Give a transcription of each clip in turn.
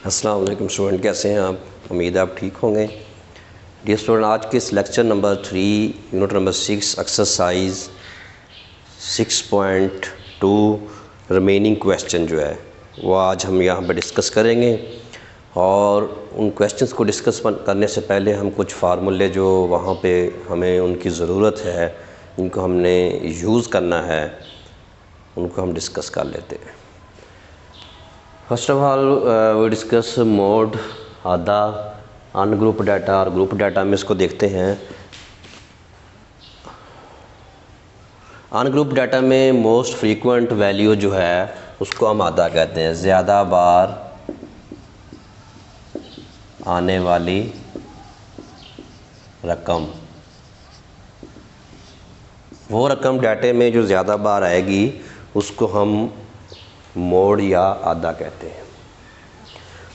अस्सलाम वालेकुम स्टूडेंट, कैसे हैं आप? उम्मीद है आप ठीक होंगे। डियर स्टूडेंट, आज के इस lecture number 3 unit number 6 exercise 6.2 remaining question जो है वो आज हम यहाँ पर डिस्कस करेंगे। और उन क्वेश्चंस को डिस्कस करने से पहले हम कुछ फार्मूले जो वहाँ पे हमें उनकी ज़रूरत है, इनको हमने यूज़ करना है, उनको हम डिस्कस कर लेते हैं। First of all we discuss mode, आधा, अनग्रुप डाटा और ग्रुप डाटा में इसको देखते हैं। अनग्रुप डाटा में मोस्ट फ्रीक्वेंट वैल्यू जो है उसको हम आधा कहते हैं, ज़्यादा बार आने वाली रकम। वो रकम डाटे में जो ज़्यादा बार आएगी उसको हम मोड या आधा कहते हैं।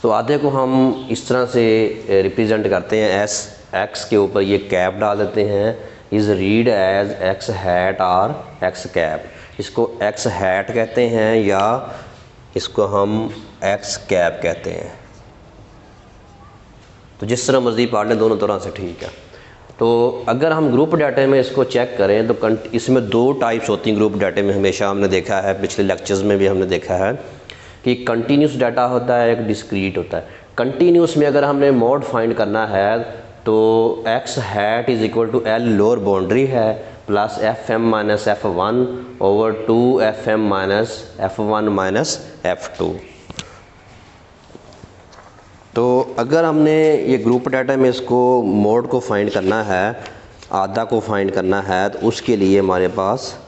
तो आधे को हम इस तरह से रिप्रेजेंट करते हैं, एस एक्स के ऊपर ये कैप डाल देते हैं, is read as X hat और एक्स कैप। इसको एक्स हैट कहते हैं या इसको हम एक्स कैप कहते हैं। तो जिस तरह मर्ज़ी पढ़ लें, दोनों तरह से ठीक है। तो अगर हम ग्रुप डाटे में इसको चेक करें तो इसमें दो टाइप्स होती हैं। ग्रुप डाटे में हमेशा हमने देखा है, पिछले लेक्चर्स में भी हमने देखा है कि कंटिन्यूस डाटा होता है, एक डिस्क्रीट होता है। कंटिन्यूस में अगर हमने मोड फाइंड करना है तो x hat is equal to L lower boundary है plus F M minus F one over 2 F M minus F one minus F two. तो अगर हमने ये ग्रुप डाटा में इसको मोड को फाइंड करना है, आधा को फाइंड करना है, तो उसके लिए हमारे पास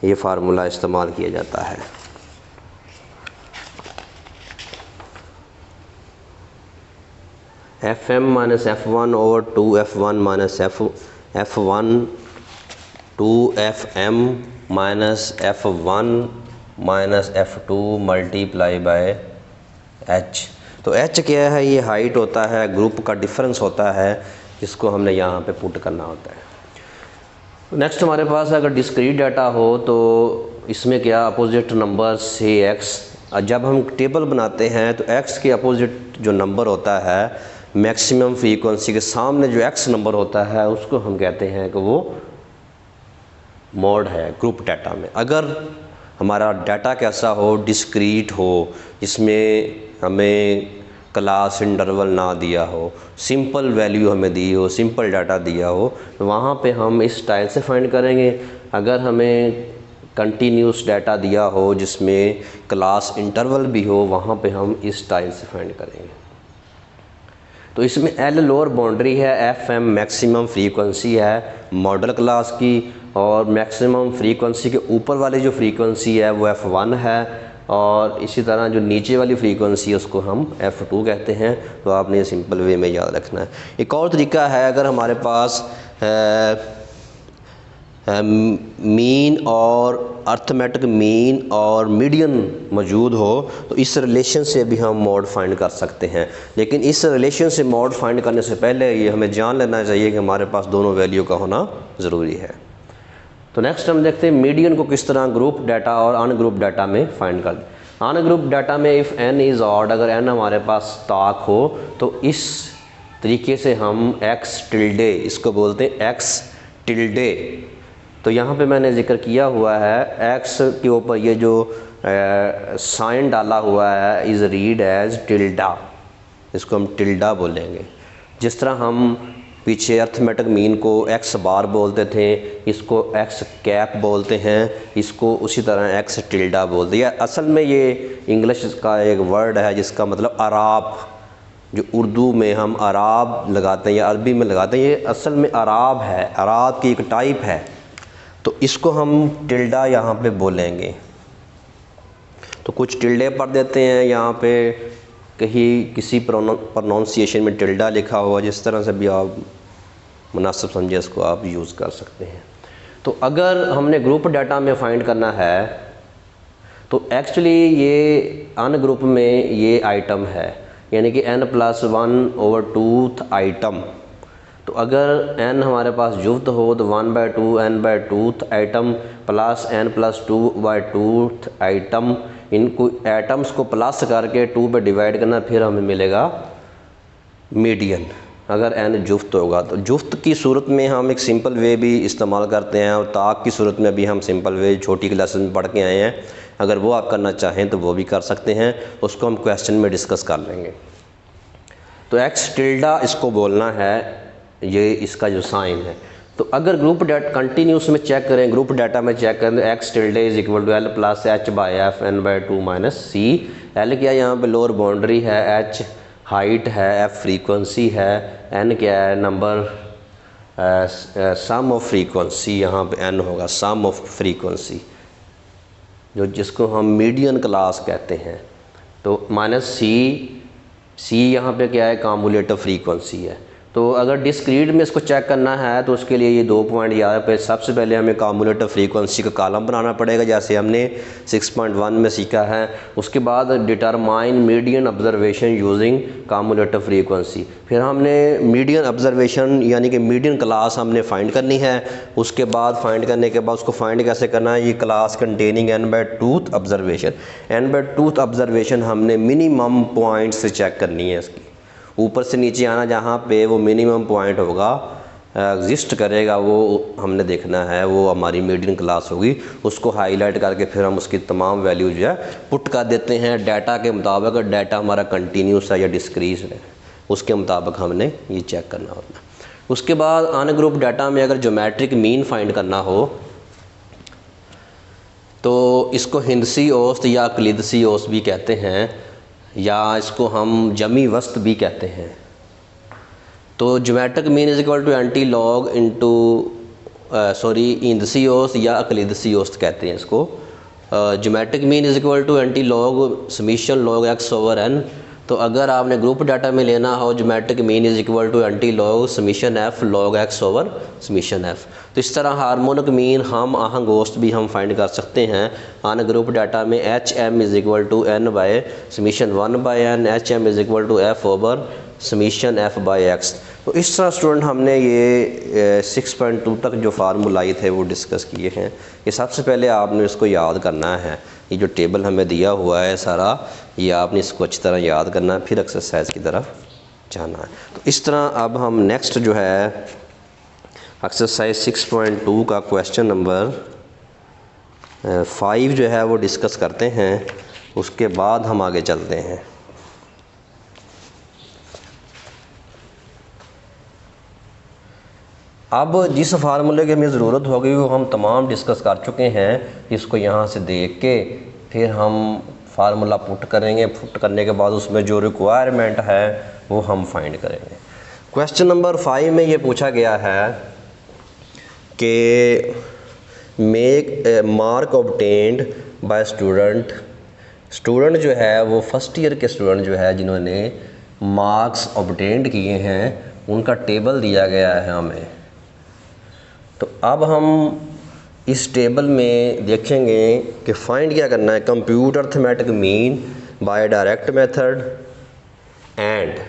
ये फार्मूला इस्तेमाल किया जाता है। F M minus F one over 2 F one minus F one 2 F M minus F one minus F two multiply by H. तो एच क्या है? ये हाइट होता है, ग्रुप का डिफरेंस होता है, इसको हमने यहाँ पे पुट करना होता है। नेक्स्ट हमारे पास अगर डिस्क्रीट डाटा हो तो इसमें क्या, अपोजिट नंबर से एक्स। जब हम टेबल बनाते हैं तो एक्स के अपोजिट जो नंबर होता है मैक्सिमम फ्रीक्वेंसी के सामने जो एक्स नंबर होता है उसको हम कहते हैं कि वो मोड है ग्रुप डाटा में। अगर हमारा डाटा कैसा हो, डिस्क्रीट हो, जिसमें हमें क्लास इंटरवल ना दिया हो, सिंपल वैल्यू हमें दी हो, सिंपल डाटा दिया हो, तो वहाँ पे हम इस स्टाइल से फाइंड करेंगे। अगर हमें कंटिन्यूस डाटा दिया हो जिसमें क्लास इंटरवल भी हो, वहाँ पे हम इस स्टाइल से फाइंड करेंगे। तो इसमें एल लोअर बाउंड्री है, एफ एम मैक्सिमम फ्रीक्वेंसी है मॉडल क्लास की, और मैक्सिमम फ्रीक्वेंसी के ऊपर वाली जो फ्रीक्वेंसी है वो F1 है, और इसी तरह जो नीचे वाली फ्रीक्वेंसी है उसको हम F2 कहते हैं। तो आपने ये सिंपल वे में याद रखना है। एक और तरीका है, अगर हमारे पास मीन और अर्थमेटिक मीन और मीडियन मौजूद हो तो इस रिलेशन से भी हम मोड फाइंड कर सकते हैं। लेकिन इस रिलेशन से मोड फाइंड करने से पहले ये हमें जान लेना चाहिए कि हमारे पास दोनों वैल्यू का होना ज़रूरी है। तो नेक्स्ट हम देखते हैं मीडियन को किस तरह ग्रुप डाटा और अनग्रुप डाटा में फाइंड कर। अनग्रुप डाटा में इफ़ n इज़ ऑड, अगर n हमारे पास ताक हो तो इस तरीके से हम x टिल्डे, इसको बोलते हैं x टिल्डे। तो यहाँ पे मैंने जिक्र किया हुआ है x के ऊपर ये जो साइन डाला हुआ है इज़ रीड एज टिल्डा, इसको हम टिल्डा बोलेंगे। जिस तरह हम पीछे अर्थमेटिक मीन को एक्स बार बोलते थे, इसको एक्स कैप बोलते हैं, इसको उसी तरह एक्स टिल्डा बोलते हैं। असल में ये इंग्लिश का एक वर्ड है जिसका मतलब अराब, जो उर्दू में हम अराब लगाते हैं या अरबी में लगाते हैं, ये असल में अराब है, अराब की एक टाइप है। तो इसको हम टिल्डा यहाँ पे बोलेंगे। तो कुछ टिल्डे पढ़ देते हैं यहाँ पे, कहीं किसी प्रोनाउंसिएशन में टिल्डा लिखा हुआ, जिस तरह से भी आप मुनासिब समझे इसको आप यूज़ कर सकते हैं। तो अगर हमने ग्रुप डाटा में फाइंड करना है तो एक्चुअली ये अनग्रुप में ये आइटम है, यानी कि n+1/2 आइटम। तो अगर n हमारे पास जुफ्त हो तो 1/2 n/2 item plus n+2/2 item, इनको एटम्स को प्लस करके 2 पे डिवाइड करना, फिर हमें मिलेगा मीडियन। अगर n जुफ्त होगा तो जुफ्त की सूरत में हम एक सिंपल वे भी इस्तेमाल करते हैं, और ताक की सूरत में भी हम सिंपल वे छोटी क्लासेस में पढ़ के आए हैं। अगर वो आप करना चाहें तो वो भी कर सकते हैं, उसको हम क्वेश्चन में डिस्कस कर लेंगे। तो एक्स टिल्डा इसको बोलना है, ये इसका जो साइन है। तो अगर ग्रुप डाटा कंटिन्यूस में चेक करें, ग्रुप डाटा में चेक करें, तो X tilde is equal to L plus H by F N by 2 minus C. L क्या है यहाँ पे लोअर बाउंड्री है, एच हाइट है, एफ फ्रीक्वेंसी है, एन क्या है नंबर सम ऑफ फ्रीक्वेंसी, यहाँ पे एन होगा सम ऑफ फ्रीक्वेंसी, जो जिसको हम मीडियन क्लास कहते हैं। तो माइनस सी यहाँ पे क्या है, कामुलेटिव फ्रीक्वेंसी है। तो अगर डिस्क्रीट में इसको चेक करना है तो उसके लिए ये 2 पॉइंट याद पे, सबसे पहले हमें कामुलेटिव फ्रीक्वेंसी का कॉलम बनाना पड़ेगा, जैसे हमने 6.1 में सीखा है। उसके बाद determine median observation using cumulative frequency, फिर हमने मीडियन ऑब्जर्वेशन यानी कि मीडियन क्लास हमने फाइंड करनी है। उसके बाद फाइंड करने के बाद उसको फाइंड कैसे करना है, ये class containing n/2th observation. n/2th observation हमने मिनिमम पॉइंट से चेक करनी है, इसकी ऊपर से नीचे आना, जहाँ पे वो मिनिमम पॉइंट होगा एग्जिस्ट करेगा वो हमने देखना है, वो हमारी मीडियन क्लास होगी। उसको हाईलाइट करके फिर हम उसकी तमाम वैल्यू जो है पुट कर देते हैं डाटा के मुताबिक। डाटा हमारा कंटिन्यूस है या डिस्क्रीज है, उसके मुताबिक हमने ये चेक करना होता है। उसके बाद अनग्रुप डाटा में अगर ज्योमेट्रिक मीन फाइंड करना हो तो इसको हिंदसी औसत या अकलिदसी औसत भी कहते हैं, या इसको हम जमी वस्त भी कहते हैं। तो geometric mean is equal to anti log into हिंदसी औसत या अकलिदसी औसत कहते हैं इसको। Geometric mean is equal to anti log summation log x over N. तो अगर आपने ग्रुप डाटा में लेना हो, geometric mean is equal to anti log summation F log x over summation F. तो इस तरह हार्मोनिक मीन हम आहंग औसत भी हम फाइंड कर सकते हैं अन ग्रुप डाटा में। H M is equal to N by summation 1 by N, H M is equal to F over summation F by X. तो इस तरह स्टूडेंट हमने ये 6.2 तक जो फार्मूलाई थे वो डिस्कस किए हैं। ये सबसे पहले आपने इसको याद करना है, ये जो टेबल हमें दिया हुआ है सारा, ये आपने इसको अच्छी तरह याद करना है, फिर एक्सरसाइज की तरफ जाना है। तो इस तरह अब हम नेक्स्ट जो है एक्सरसाइज 6.2 का क्वेश्चन नंबर 5 जो है वो डिस्कस करते हैं, उसके बाद हम आगे चलते हैं। अब जिस फार्मूले की हमें ज़रूरत होगी वो हम तमाम डिस्कस कर चुके हैं। इसको यहाँ से देख के फिर हम फार्मूला पुट करेंगे, पुट करने के बाद उसमें जो रिक्वायरमेंट है वो हम फाइंड करेंगे। क्वेश्चन नंबर 5 में ये पूछा गया है कि make a mark obtained by student जो है वो फर्स्ट ईयर के स्टूडेंट जो है जिन्होंने मार्क्स ऑब्टेन्ड किए हैं उनका टेबल दिया गया है हमें। तो अब हम इस टेबल में देखेंगे कि फाइंड क्या करना है, compute arithmetic mean by direct method and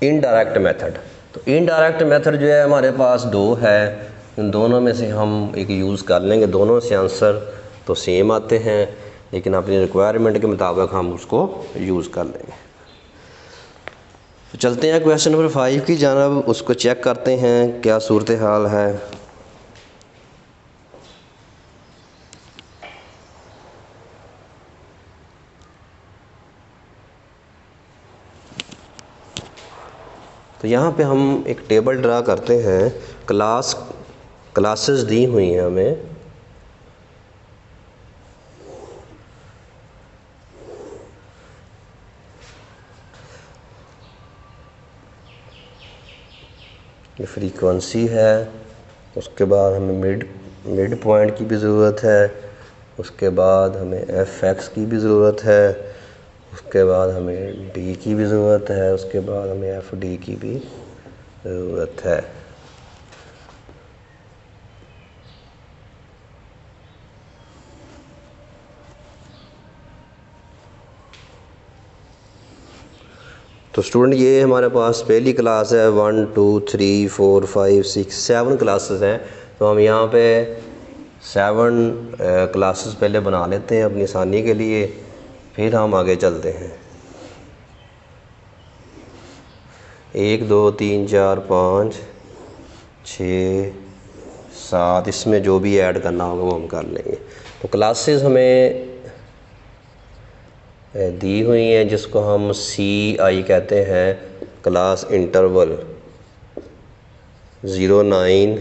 indirect method. तो इनडायरेक्ट मेथड जो है हमारे पास 2 है, इन दोनों में से हम एक यूज़ कर लेंगे। दोनों से आंसर तो सेम आते हैं, लेकिन अपनी रिक्वायरमेंट के मुताबिक हम उसको यूज़ कर लेंगे। तो चलते हैं क्वेश्चन नंबर 5 की जानब, उसको चेक करते हैं क्या सूरत हाल है। तो यहाँ पे हम एक टेबल ड्रा करते हैं, क्लासेस दी हुई हैं हमें। ये फ्रीक्वेंसी है, उसके बाद हमें मिड पॉइंट की भी ज़रूरत है, उसके बाद हमें एफ एक्स की भी ज़रूरत है, उसके बाद हमें डी की भी ज़रूरत है, उसके बाद हमें एफ डी की भी ज़रूरत है। तो स्टूडेंट ये हमारे पास पहली क्लास है, 1 2 3 4 5 6 7 क्लासेस हैं। तो हम यहाँ पे 7 क्लासेस पहले बना लेते हैं अपनी आसानी के लिए, फिर हम आगे चलते हैं। 1 2 3 4 5 6 7, इसमें जो भी ऐड करना होगा वो हम कर लेंगे। तो क्लासेस हमें दी हुई हैं जिसको हम CI कहते हैं, क्लास इंटरवल 0 9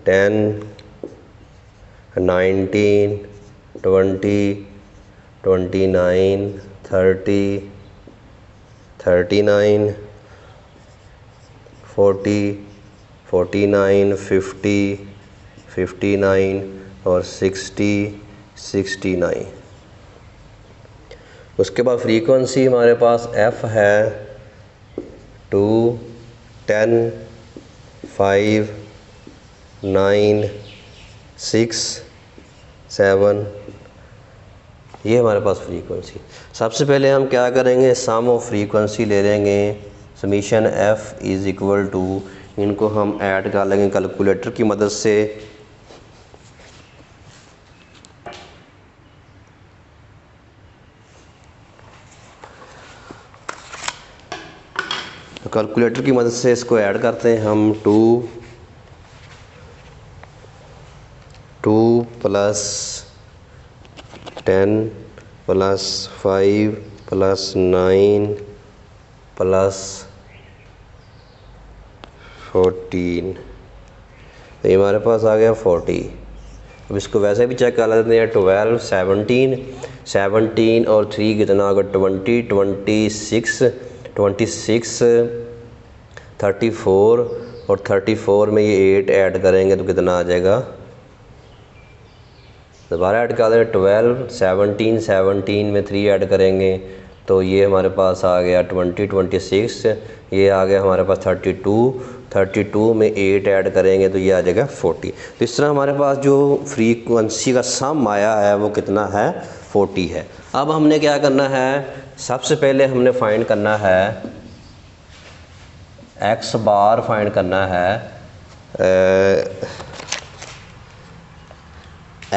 10 19 20 29 30 39 40 49 50 59 और 60 69। उसके बाद फ्रीक्वेंसी हमारे पास F है 2 10 5 9 6 7, ये हमारे पास फ्रीक्वेंसी। सबसे पहले हम क्या करेंगे, सम ऑफ फ्रीक्वेंसी ले लेंगे, summation F is equal to, इनको हम ऐड कर लेंगे कैलकुलेटर की मदद से। तो कैलकुलेटर की मदद से इसको ऐड करते हैं हम। 2 प्लस 10 प्लस 5 प्लस 9 प्लस 14, तो ये हमारे पास आ गया 40। अब इसको वैसे भी चेक कर लेते हैं। 12 17 और 3 कितना होगा, 20 26 34 और 34 में ये 8 ऐड करेंगे तो कितना आ जाएगा, दोबारा ऐड कर दें। 12 17 में 3 ऐड करेंगे तो ये हमारे पास आ गया 20 26, ये आ गया हमारे पास 32 में 8 ऐड करेंगे तो ये आ जाएगा 40। तो इस तरह हमारे पास जो फ्रीक्वेंसी का सम आया है वो कितना है, 40 है। अब हमने क्या करना है, सबसे पहले हमने फाइंड करना है x बार, फाइंड करना है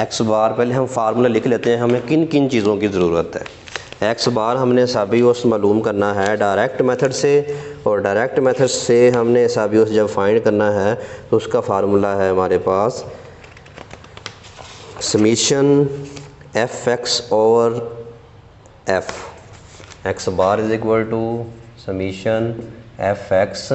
x बार। पहले हम फार्मूला लिख लेते हैं, हमें किन किन चीज़ों की ज़रूरत है। x बार हमने हिसाबी औसत मालूम करना है डायरेक्ट मेथड से, और डायरेक्ट मेथड से हमने हिसाबी औसत जब फाइंड करना है तो उसका फार्मूला है हमारे पास summation fx over f। x bar is equal to summation fx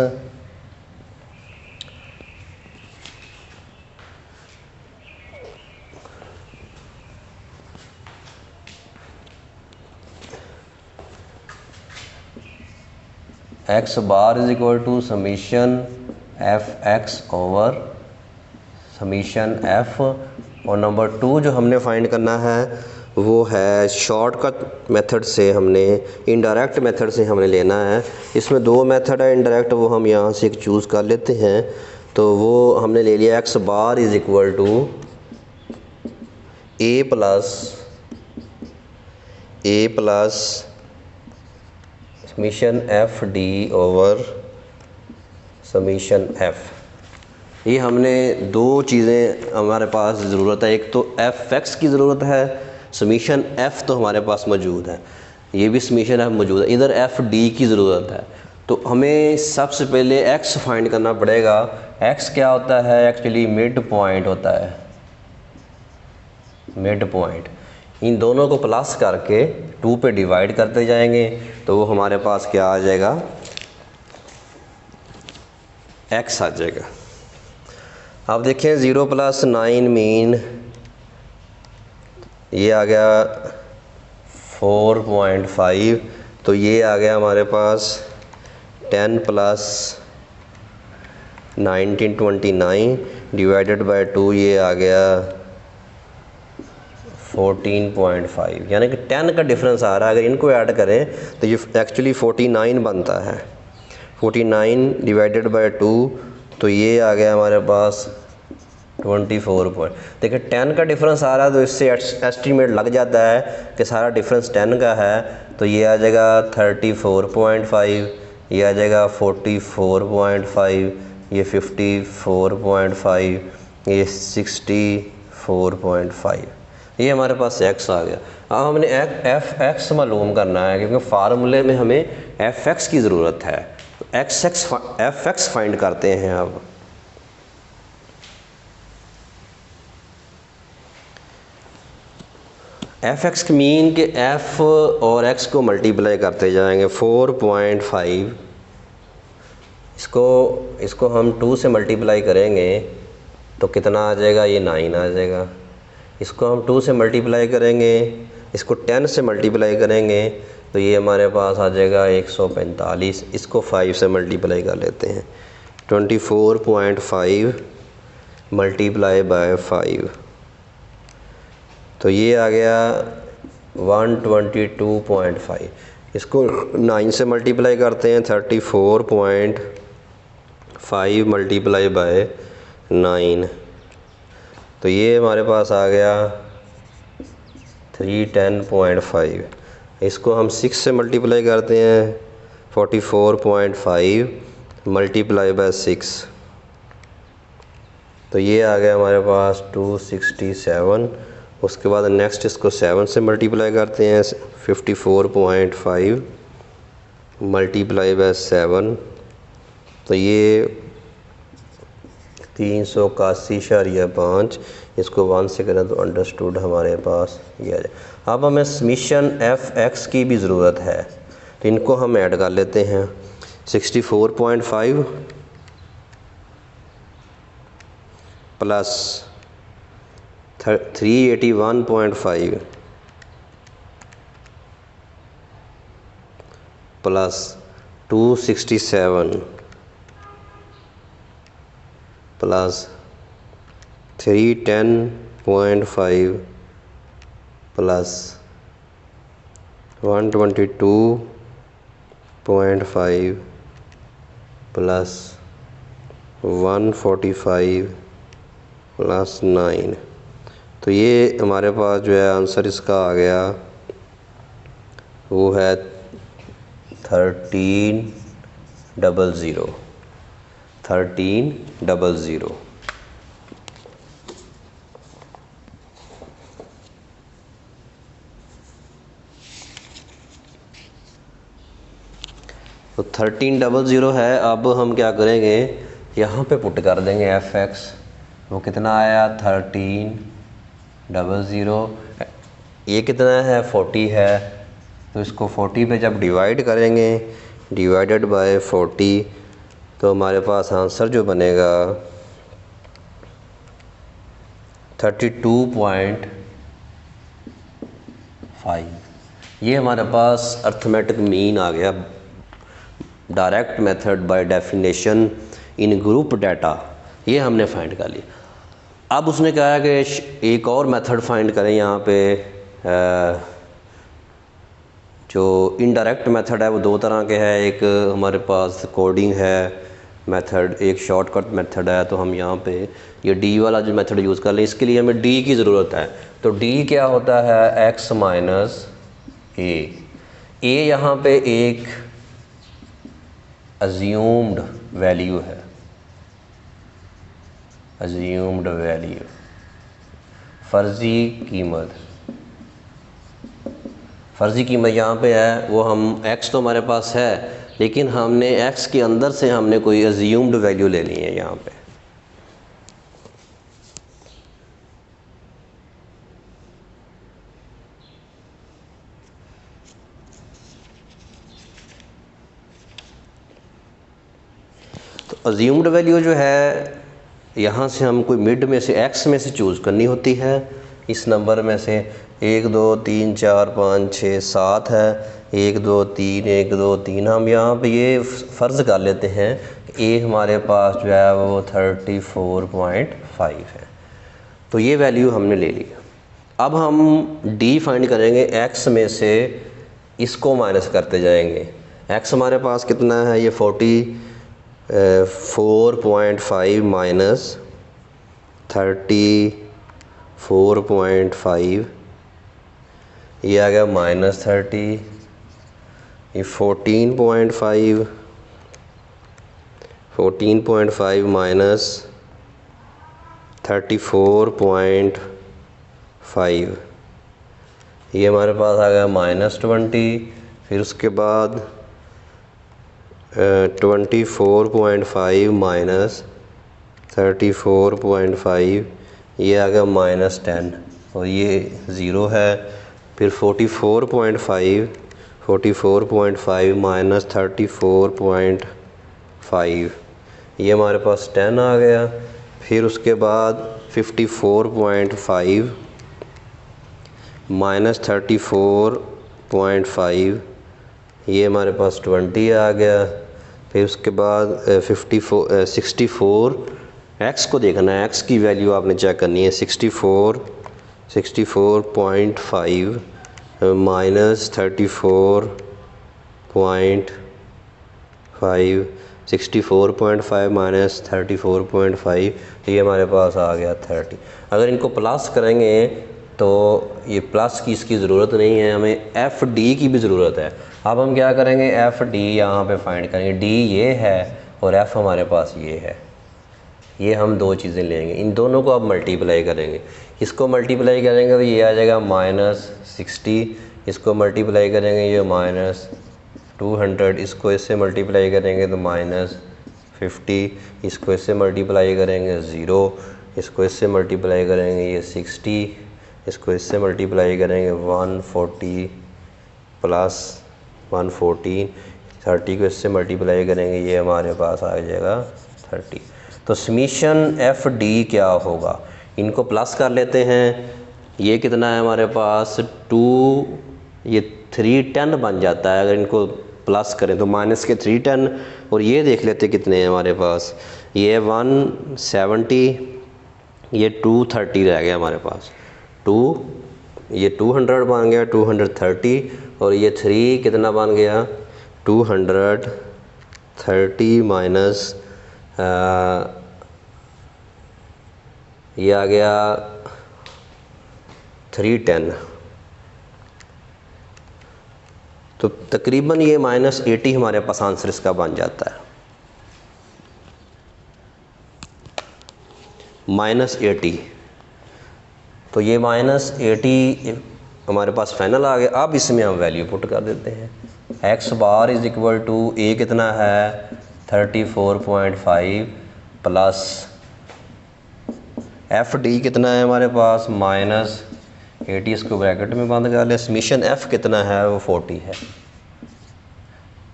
x bar is equal to summation fx over summation f। और नंबर 2 जो हमने फाइंड करना है वो है शॉर्टकट मेथड से, हमने इनडायरेक्ट मेथड से हमने लेना है। इसमें 2 मेथड है इनडायरेक्ट, वो हम यहाँ से एक चूज़ कर लेते हैं। तो वो हमने ले लिया x bar is equal to a plus summation F D over summation F. ये हमने 2 चीज़ें हमारे पास ज़रूरत है, एक तो एफ एक्स की ज़रूरत है, समीशन एफ तो हमारे पास मौजूद है, ये भी समीशन एफ मौजूद है, इधर एफ डी की ज़रूरत है। तो हमें सबसे पहले एक्स फाइंड करना पड़ेगा। एक्स क्या होता है, एक्चुअली मिड पॉइंट होता है, मिड पॉइंट। इन दोनों को प्लस करके 2 पे डिवाइड करते जाएंगे तो वो हमारे पास क्या आ जाएगा, एक्स आ जाएगा। अब देखें 0 प्लस 9 मीन ये आ गया 4.5, तो ये आ गया हमारे पास 10 प्लस 1929 डिवाइडेड बाय 2, ये आ गया 14.5, यानी कि 10 का डिफरेंस आ रहा है। अगर इनको ऐड करें तो ये एक्चुअली 49 बनता है। 49 डिवाइडेड बाय 2, तो ये आ गया हमारे पास 24 पॉइंट। देखिए 10 का डिफरेंस आ रहा है तो इससे एस्टीमेट लग जाता है कि सारा डिफरेंस 10 का है, तो ये आ जाएगा 34.5, ये आ जाएगा 44.5, ये 54.5, ये 64.5, ये हमारे पास x आ गया। अब हमने एफ एक्स मालूम करना है क्योंकि फार्मूले में हमें एफ एक्स की ज़रूरत है, तो एफ एक्स फाइंड करते हैं। अब एफ एक्स की मीन के एफ और एक्स को मल्टीप्लाई करते जाएंगे। 4.5 इसको हम 2 से मल्टीप्लाई करेंगे तो कितना आ जाएगा, ये 9 आ जाएगा। इसको हम 2 से मल्टीप्लाई करेंगे, इसको 10 से मल्टीप्लाई करेंगे तो ये हमारे पास आ जाएगा 145। इसको 5 से मल्टीप्लाई कर लेते हैं। 24.5 मल्टीप्लाई बाय 5 तो ये आ गया 122.5। इसको 9 से मल्टीप्लाई करते हैं। 34.5 मल्टीप्लाई बाय 9 तो ये हमारे पास आ गया 310.5। इसको हम 6 से मल्टीप्लाई करते हैं। 44.5 मल्टीप्लाई बाय 6 तो ये आ गया हमारे पास 267। उसके बाद नेक्स्ट इसको 7 से मल्टीप्लाई करते हैं। 54.5 मल्टीप्लाई बाय 7 तो ये 381.5। इसको 1 से करें तो अंडरस्टूड हमारे पास ये आ जाए। अब हमें समीशन एफ एक्स की भी ज़रूरत है तो इनको हम ऐड कर लेते हैं। 64.5 plus 381.5 plus 267 plus 310.5 plus 122.5 plus 145 plus 9 तो ये हमारे पास जो है आंसर इसका आ गया, वो है 1300। तो 1300 है। अब हम क्या करेंगे, यहाँ पे पुट कर देंगे एफ एक्स। वो कितना आया 1300। ये कितना है 40 है, तो इसको 40 पे जब डिवाइड करेंगे, डिवाइडेड बाय 40 तो हमारे पास आंसर जो बनेगा 32.5। ये हमारे पास अर्थमेटिक मीन आ गया। Direct method by definition in group data ये हमने फाइंड कर लिया। अब उसने कहा कि एक और मेथड फाइंड करें। यहाँ पे जो इनडायरेक्ट मेथड है वो 2 तरह के है। एक हमारे पास कोडिंग है मेथड, एक शॉर्टकट मेथड है। तो हम यहाँ पे ये डी वाला जो मेथड यूज़ कर लें, इसके लिए हमें डी की ज़रूरत है। तो डी क्या होता है, एक्स माइनस ए। यहाँ पे एक अज्यूम्ड वैल्यू है, अज्यूम्ड वैल्यू, फ़र्ज़ी कीमत। फ़र्ज़ी कीमत यहाँ पे है, वो हम x तो हमारे पास है लेकिन हमने x के अंदर से हमने कोई अज्यूम्ड वैल्यू लेनी है यहाँ पे। तो अज्यूम्ड वैल्यू जो है यहाँ से हम कोई मिड में से x में से चूज़ करनी होती है। इस नंबर में से 1 2 3 4 5 6 7 है, 1 2 3 1 2 3। हम यहाँ पे ये फ़र्ज़ कर लेते हैं कि ए हमारे पास जो है वो 34.5 है। तो ये वैल्यू हमने ले ली। अब हम डी फाइंड करेंगे, x में से इसको माइनस करते जाएंगे। x हमारे पास कितना है, ये 44.5 माइनस 34.5, ये आ गया -30, ये 14.5 माइनस 34.5, ये हमारे पास आ गया -20। फिर उसके बाद 24.5 माइनस 34.5, ये आ गया -10 और ये ज़ीरो है। फिर 44.5 माइनस 34.5, ये हमारे पास 10 आ गया। फिर उसके बाद 54.5 माइनस 34.5, ये हमारे पास 20 आ गया। फिर उसके बाद 64, एक्स को देखना है, एक्स की वैल्यू आपने चेक करनी है। 64.5 माइनस 34.5, 64.5 माइनस 34.5, ये हमारे पास आ गया 30। अगर इनको प्लस करेंगे तो ये प्लस की इसकी ज़रूरत नहीं है, हमें एफ़ डी की भी ज़रूरत है। अब हम क्या करेंगे, एफ़ डी यहाँ पे फाइंड करेंगे। डी ये है और एफ़ हमारे पास ये है, ये हम दो चीज़ें लेंगे, इन दोनों को अब मल्टीप्लाई करेंगे। इसको मल्टीप्लाई करेंगे तो ये आ जाएगा -60, इसको मल्टीप्लाई करेंगे ये -200, इसको इससे मल्टीप्लाई करेंगे तो -50, इसको इससे मल्टीप्लाई करेंगे 0, इसको इससे मल्टीप्लाई करेंगे ये 60, इसको इससे मल्टीप्लाई करेंगे 140 प्लस 114, 30 को इससे मल्टीप्लाई करेंगे ये हमारे पास आ जाएगा 30। तो समीशन एफ़ डी क्या होगा, इनको प्लस कर लेते हैं। ये कितना है हमारे पास 2, ये 310 बन जाता है। अगर इनको प्लस करें तो माइनस के 310, और ये देख लेते कितने हैं हमारे पास, ये 170, ये 230 रह गया हमारे पास, ये 200 बन गया 230, और ये 3 कितना बन गया 230 माइनस ये आ गया 310, तो तकरीबन ये -80 हमारे पास आंसर इसका बन जाता है। -80, तो ये -80 हमारे पास फाइनल आ गया। अब इसमें हम वैल्यू पुट कर देते हैं। X bar is equal to, A कितना है 34.5 प्लस एफ़ डी कितना है हमारे पास -80, इसको ब्रैकेट में बंद कर ले। समीशन एफ़ कितना है वो 40 है,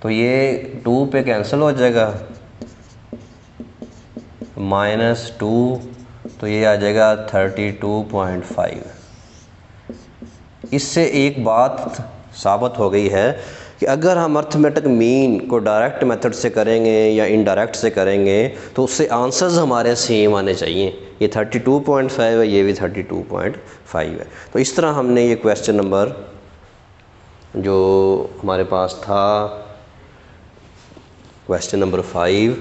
तो ये 2 पे कैंसिल हो जाएगा, -2, तो ये आ जाएगा 32.5। इससे एक बात साबित हो गई है कि अगर हम अर्थमेटिक मीन को डायरेक्ट मेथड से करेंगे या इनडायरेक्ट से करेंगे तो उससे आंसर्स हमारे सेम आने चाहिए। ये 32.5 है, ये भी 32.5 है। तो इस तरह हमने ये क्वेश्चन नंबर जो हमारे पास था, क्वेश्चन नंबर 5,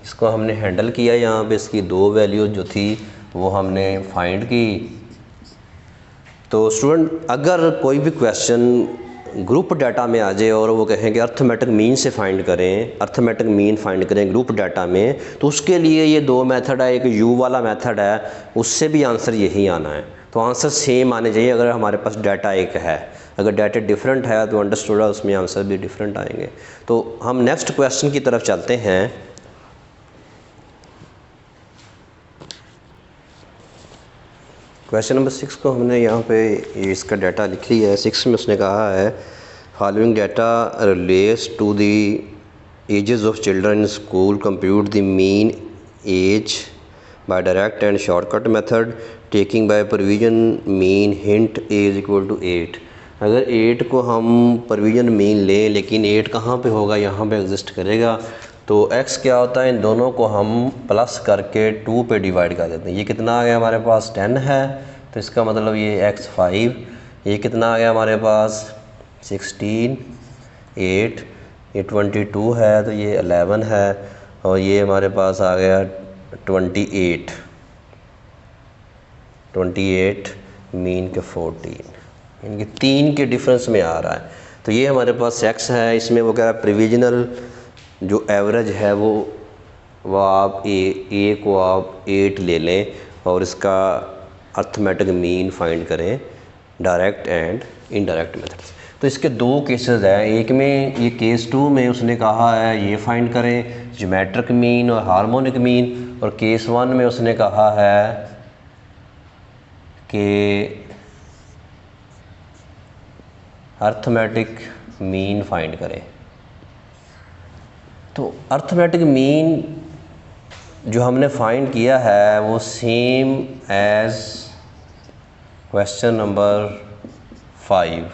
इसको हमने हैंडल किया। यहाँ पे इसकी 2 वैल्यूज जो थी वो हमने फाइंड की। तो स्टूडेंट, अगर कोई भी क्वेश्चन ग्रुप डाटा में आ जाए और वो कहें कि अर्थमेटिक मीन से फाइंड करें, अर्थमेटिक मीन फाइंड करें ग्रुप डाटा में, तो उसके लिए ये 2 मेथड है। एक यू वाला मेथड है, उससे भी आंसर यही आना है। तो आंसर सेम आने चाहिए अगर हमारे पास डाटा एक है। अगर डाटा डिफरेंट है तो अंडरस्टूड है, उसमें आंसर भी डिफरेंट आएंगे। तो हम नेक्स्ट क्वेश्चन की तरफ चलते हैं। क्वेश्चन नंबर 6 को हमने यहाँ पे इसका डाटा लिख लिया है। 6 में उसने कहा है following data relates to the ages of children in school, compute the mean age by direct and shortcut method taking by provision mean hint age equal to 8। अगर 8 को हम प्रोविजन मीन लें, लेकिन 8 कहाँ पे होगा, यहाँ पे एग्जिस्ट करेगा, तो x क्या होता है, इन दोनों को हम प्लस करके 2 पे डिवाइड कर देते हैं। ये कितना आ गया हमारे पास 10 है, तो इसका मतलब ये x 5, ये कितना आ गया हमारे पास 16, 8, ये 22 है, तो ये 11 है, और ये हमारे पास आ गया 28, 28 मीन के 14, इनके 3 के डिफरेंस में आ रहा है। तो ये हमारे पास x है, इसमें वो कह रहा है प्रिविजनल जो एवरेज है वो आप ए को आप 8 ले लें और इसका अर्थमेटिक मीन फाइंड करें डायरेक्ट एंड इनडायरेक्ट मेथड से। तो इसके 2 केसेस हैं, एक में ये केस 2 में उसने कहा है ये फाइंड करें ज्योमेट्रिक मीन और हार्मोनिक मीन, और केस 1 में उसने कहा है कि अर्थमेटिक मीन फाइंड करें। तो अर्थमेटिक मीन जो हमने फाइंड किया है वो सेम एज क्वेश्चन नंबर 5।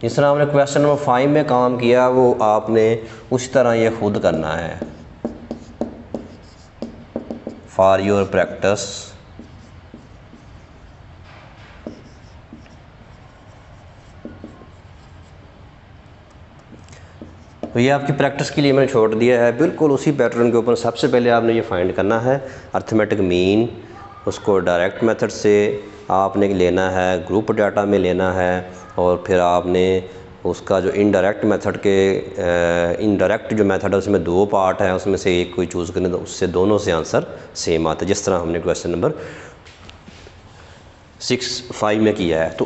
जिस तरह हमने क्वेश्चन नंबर 5 में काम किया वो आपने उस तरह ये खुद करना है फॉर योर प्रैक्टिस। तो ये आपकी प्रैक्टिस के लिए मैंने छोड़ दिया है, बिल्कुल उसी पैटर्न के ऊपर। सबसे पहले आपने ये फाइंड करना है अर्थमेटिक मीन, उसको डायरेक्ट मेथड से आपने लेना है, ग्रुप डाटा में लेना है, और फिर आपने उसका जो इनडायरेक्ट मेथड के इनडायरेक्ट जो मेथड है उसमें 2 पार्ट हैं, उसमें से एक कोई चूज़ करें तो उससे दोनों से आंसर सेम आता है, जिस तरह हमने क्वेश्चन नंबर 5 में किया है। तो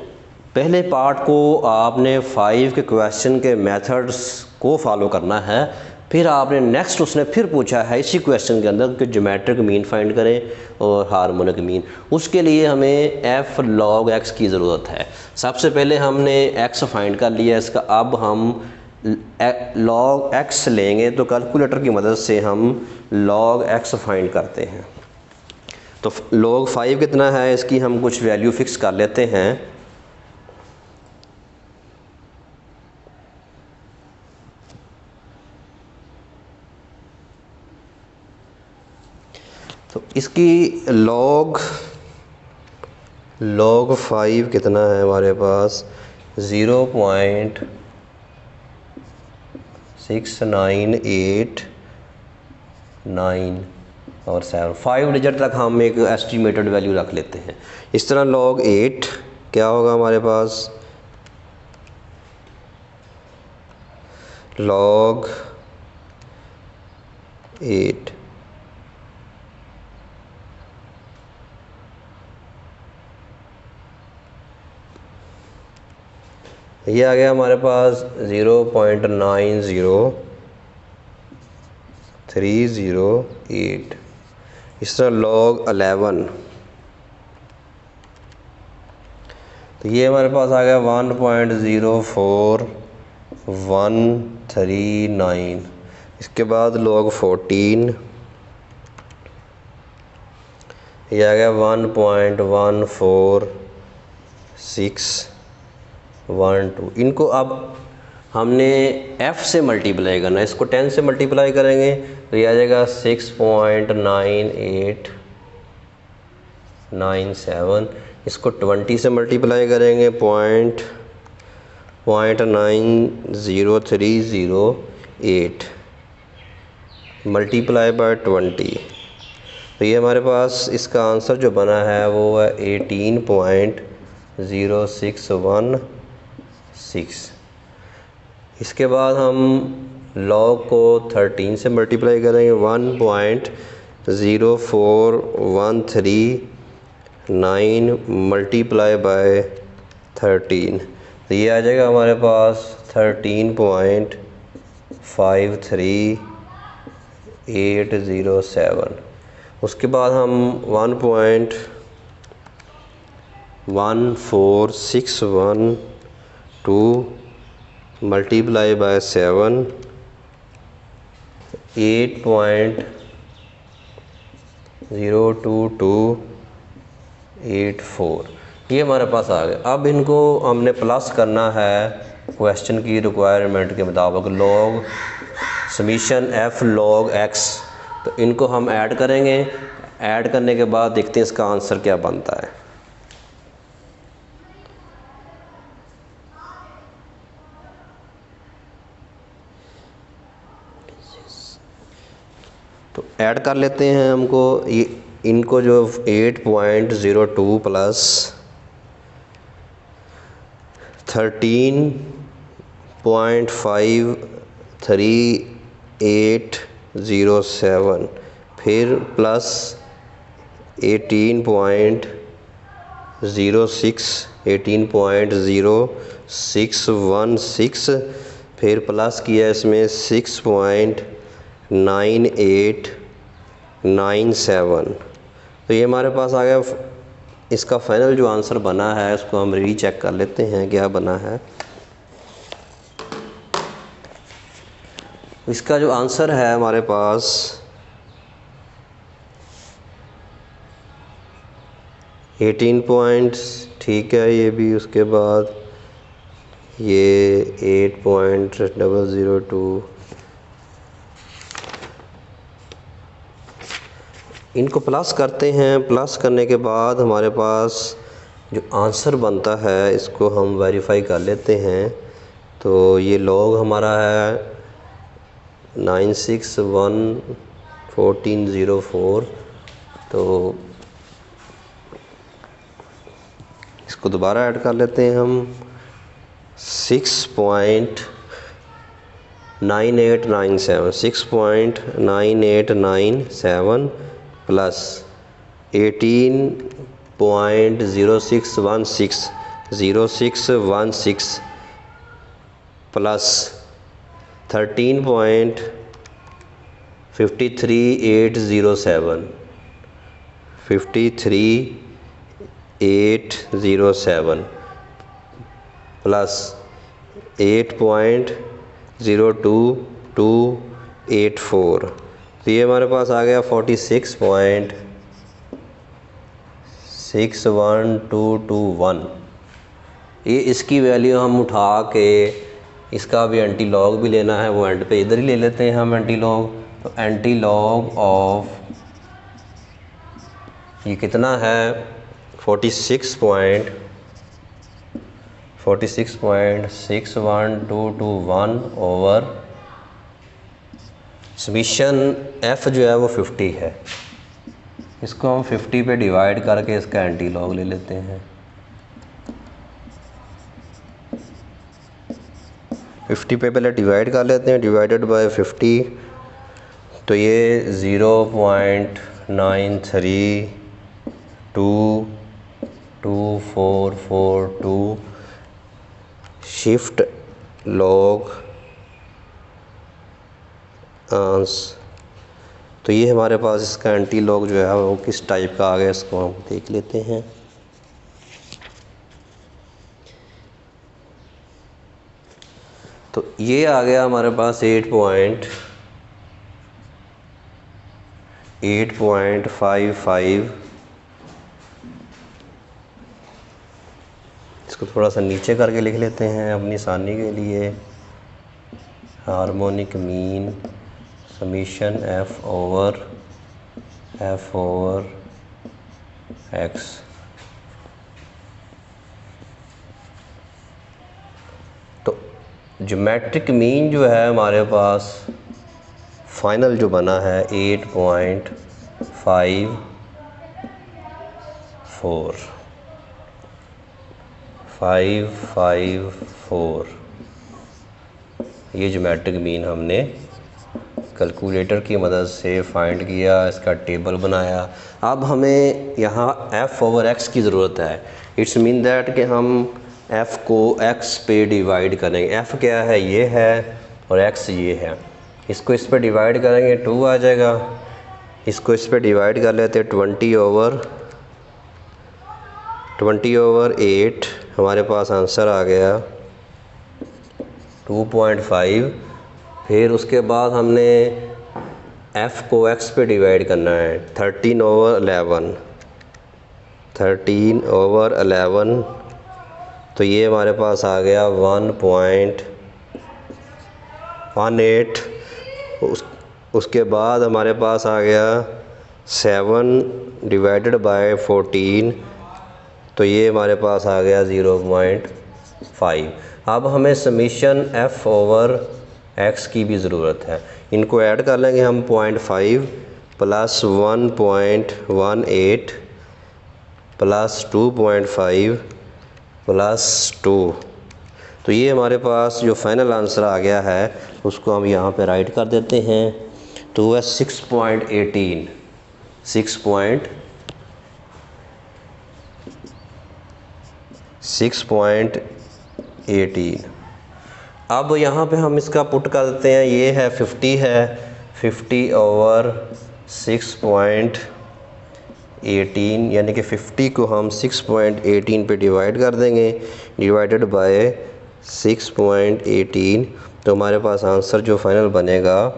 पहले पार्ट को आपने 5 के क्वेश्चन के मेथड्स को फॉलो करना है। फिर आपने नेक्स्ट उसने फिर पूछा है इसी क्वेश्चन के अंदर कि ज्योमेट्रिक मीन फाइंड करें और हार्मोनिक मीन। उसके लिए हमें f log x की ज़रूरत है। सबसे पहले हमने x फाइंड कर लिया इसका, अब हम log x लेंगे, तो कैलकुलेटर की मदद से हम log x फाइंड करते हैं। तो log 5 कितना है इसकी हम कुछ वैल्यू फिक्स कर लेते हैं। तो इसकी log 5 कितना है हमारे पास 0.6989 और 7 5 डिजिट तक हम एक एस्टिमेटेड वैल्यू रख लेते हैं। इस तरह log 8 क्या होगा हमारे पास, log 8 ये आ गया हमारे पास 0.90308। इस तरह log 11 तो ये हमारे पास आ गया 1.04139। इसके बाद log 14 ये आ गया 1.14612। इनको अब हमने f से मल्टीप्लाई करना है, इसको 10 से मल्टीप्लाई करेंगे तो ये आ जाएगा 6.9897। इसको 20 से मल्टीप्लाई करेंगे 0.90308 मल्टीप्लाई बाय 20। तो ये हमारे पास इसका आंसर जो बना है वो है 18.0616। इसके बाद हम log को 13 से मल्टीप्लाई करेंगे 1.04139 मल्टीप्लाई बाय 13। तो ये आ जाएगा हमारे पास 13.53807। उसके बाद हम 1.14612 मल्टीप्लाई बाय 7 8.02284 ये हमारे पास आ गया। अब इनको हमने प्लस करना है क्वेश्चन की रिक्वायरमेंट के मुताबिक log summation f log x। तो इनको हम ऐड करेंगे, ऐड करने के बाद देखते हैं इसका आंसर क्या बनता है। तो ऐड कर लेते हैं हमको ये इनको जो 8.02 प्लस 13.53807 फिर प्लस 18.0616 फिर प्लस किया इसमें 6.9897। तो ये हमारे पास आ गया। इसका फाइनल जो आंसर बना है इसको हम रीचेक कर लेते हैं क्या बना है। इसका जो आंसर है हमारे पास 18 पॉइंट्स, ठीक है। ये भी उसके बाद ये 8.002 इनको प्लस करते हैं। प्लस करने के बाद हमारे पास जो आंसर बनता है इसको हम वेरीफाई कर लेते हैं। तो ये लॉग हमारा है 9611404। तो इसको दोबारा ऐड कर लेते हैं हम 6.9897 प्लस 18.0616 प्लस 13.53807 प्लस 8.02284। तो ये हमारे पास आ गया 46.61221। ये इसकी वैल्यू हम उठा के इसका भी एंटी लॉग भी लेना है, वो एंड पे इधर ही ले लेते हैं हम एंटी लॉग। तो एंटी लॉग ऑफ ये कितना है 46.61221 ओवर समीशन एफ़ जो है वो 50 है। इसको हम 50 पे डिवाइड करके इसका एंटी लॉग ले लेते हैं। 50 पे पहले डिवाइड कर लेते हैं, डिवाइडेड बाय 50। तो ये 0.93222442 शिफ्ट लॉग आंस। तो ये हमारे पास इसका एंटी लॉग जो है वो किस टाइप का आ गया इसको हम देख लेते हैं। तो ये आ गया हमारे पास 8.55। इसको थोड़ा सा नीचे करके लिख लेते हैं अपनी आसानी के लिए। Harmonic mean summation F over x. तो ज्योमेट्रिक मीन जो है हमारे पास फाइनल जो बना है 8.554। ये ज्योमेट्रिक मीन हमने कैलकुलेटर की मदद से फाइंड किया, इसका टेबल बनाया। अब हमें यहाँ f ओवर x की ज़रूरत है। इट्स मीन दैट कि हम f को x पे डिवाइड करेंगे। f क्या है, ये है, और x ये है। इसको इस पे डिवाइड करेंगे 2 आ जाएगा। इसको इस पे डिवाइड कर लेते हैं 20 ओवर 8। हमारे पास आंसर आ गया 2.5। फिर उसके बाद हमने f को x पे डिवाइड करना है 13 ओवर 11। तो ये हमारे पास आ गया 1.18। उसके बाद हमारे पास आ गया 7 डिवाइडेड बाय 14। तो ये हमारे पास आ गया 0.5। अब हमें समीशन f ओवर x की भी ज़रूरत है। इनको ऐड कर लेंगे हम 0.5 प्लस 1.18 प्लस 2.5 प्लस 2। तो ये हमारे पास जो फाइनल आंसर आ गया है उसको हम यहाँ पे राइट कर देते हैं। तो वह 6.18 6.18। अब यहाँ पे हम इसका पुट कर देते हैं, ये है 50 है, 50 ओवर 6.18 यानी कि 50 को हम 6.18 पे डिवाइड कर देंगे, डिवाइडेड बाय 6.18। तो हमारे पास आंसर जो फाइनल बनेगा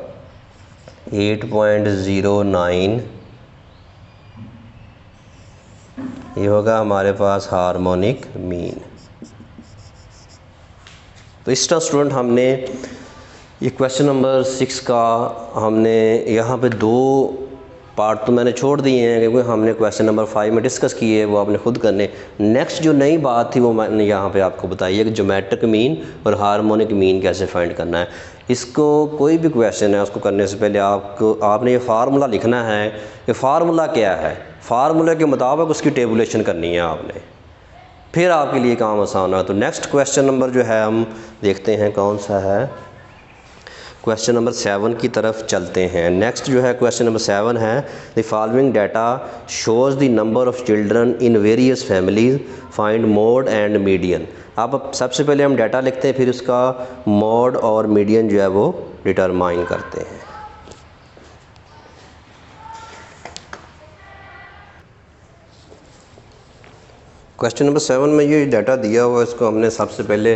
8.09, ये होगा हमारे पास हार्मोनिक मीन। तो इस तरह स्टूडेंट हमने ये क्वेश्चन नंबर 6 का हमने यहाँ पे 2 पार्ट तो मैंने छोड़ दिए हैं क्योंकि हमने क्वेश्चन नंबर 5 में डिस्कस किए, वो आपने खुद करने। नेक्स्ट जो नई बात थी वो मैंने यहाँ पे आपको बताई है कि ज्योमेट्रिक मीन और हार्मोनिक मीन कैसे फाइंड करना है। इसको कोई भी क्वेश्चन है उसको करने से पहले आपने ये फार्मूला लिखना है कि फार्मूला क्या है, फार्मूले के मुताबिक उसकी टेबुलेशन करनी है आपने, फिर आपके लिए काम आसान है। तो नेक्स्ट क्वेश्चन नंबर जो है हम देखते हैं कौन सा है, क्वेश्चन नंबर 7 की तरफ चलते हैं। नेक्स्ट जो है क्वेश्चन नंबर 7 है, the following data shows the number of children in various families, find mode and median. अब सबसे पहले हम डाटा लिखते हैं, फिर उसका मोड और मीडियन जो है वो डिटरमाइन करते हैं। क्वेश्चन नंबर 7 में ये डाटा दिया हुआ है, इसको हमने सबसे पहले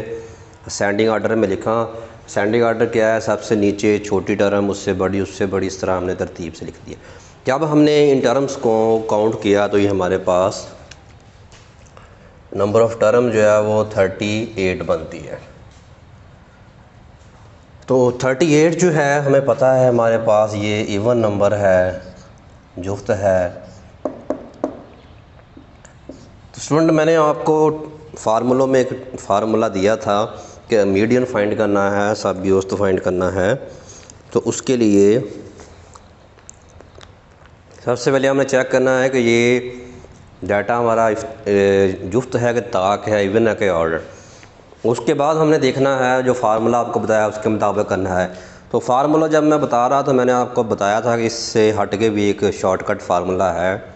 असेंडिंग आर्डर में लिखा। असेंडिंग आर्डर क्या है, सबसे नीचे छोटी टर्म, उससे बड़ी, इस तरह हमने तरतीब से लिख दिया। जब हमने इन टर्म्स को काउंट किया तो ये हमारे पास नंबर ऑफ़ टर्म जो है वो 38 बनती है। तो 38 जो है हमें पता है हमारे पास ये इवन नंबर है, जुफ्त है। तो स्टूडेंट मैंने आपको फार्मूलों में एक फार्मूला दिया था कि मीडियन फाइंड करना है, सब औसत फाइंड करना है। तो उसके लिए सबसे पहले हमें चेक करना है कि ये डाटा हमारा जुफ्त है कि ताक है, इवन है कि ऑर्डर। उसके बाद हमने देखना है जो फार्मूला आपको बताया उसके मुताबिक करना है। तो फार्मूला जब मैं बता रहा था मैंने आपको बताया था कि इससे हट के भी एक शॉर्टकट फार्मूला है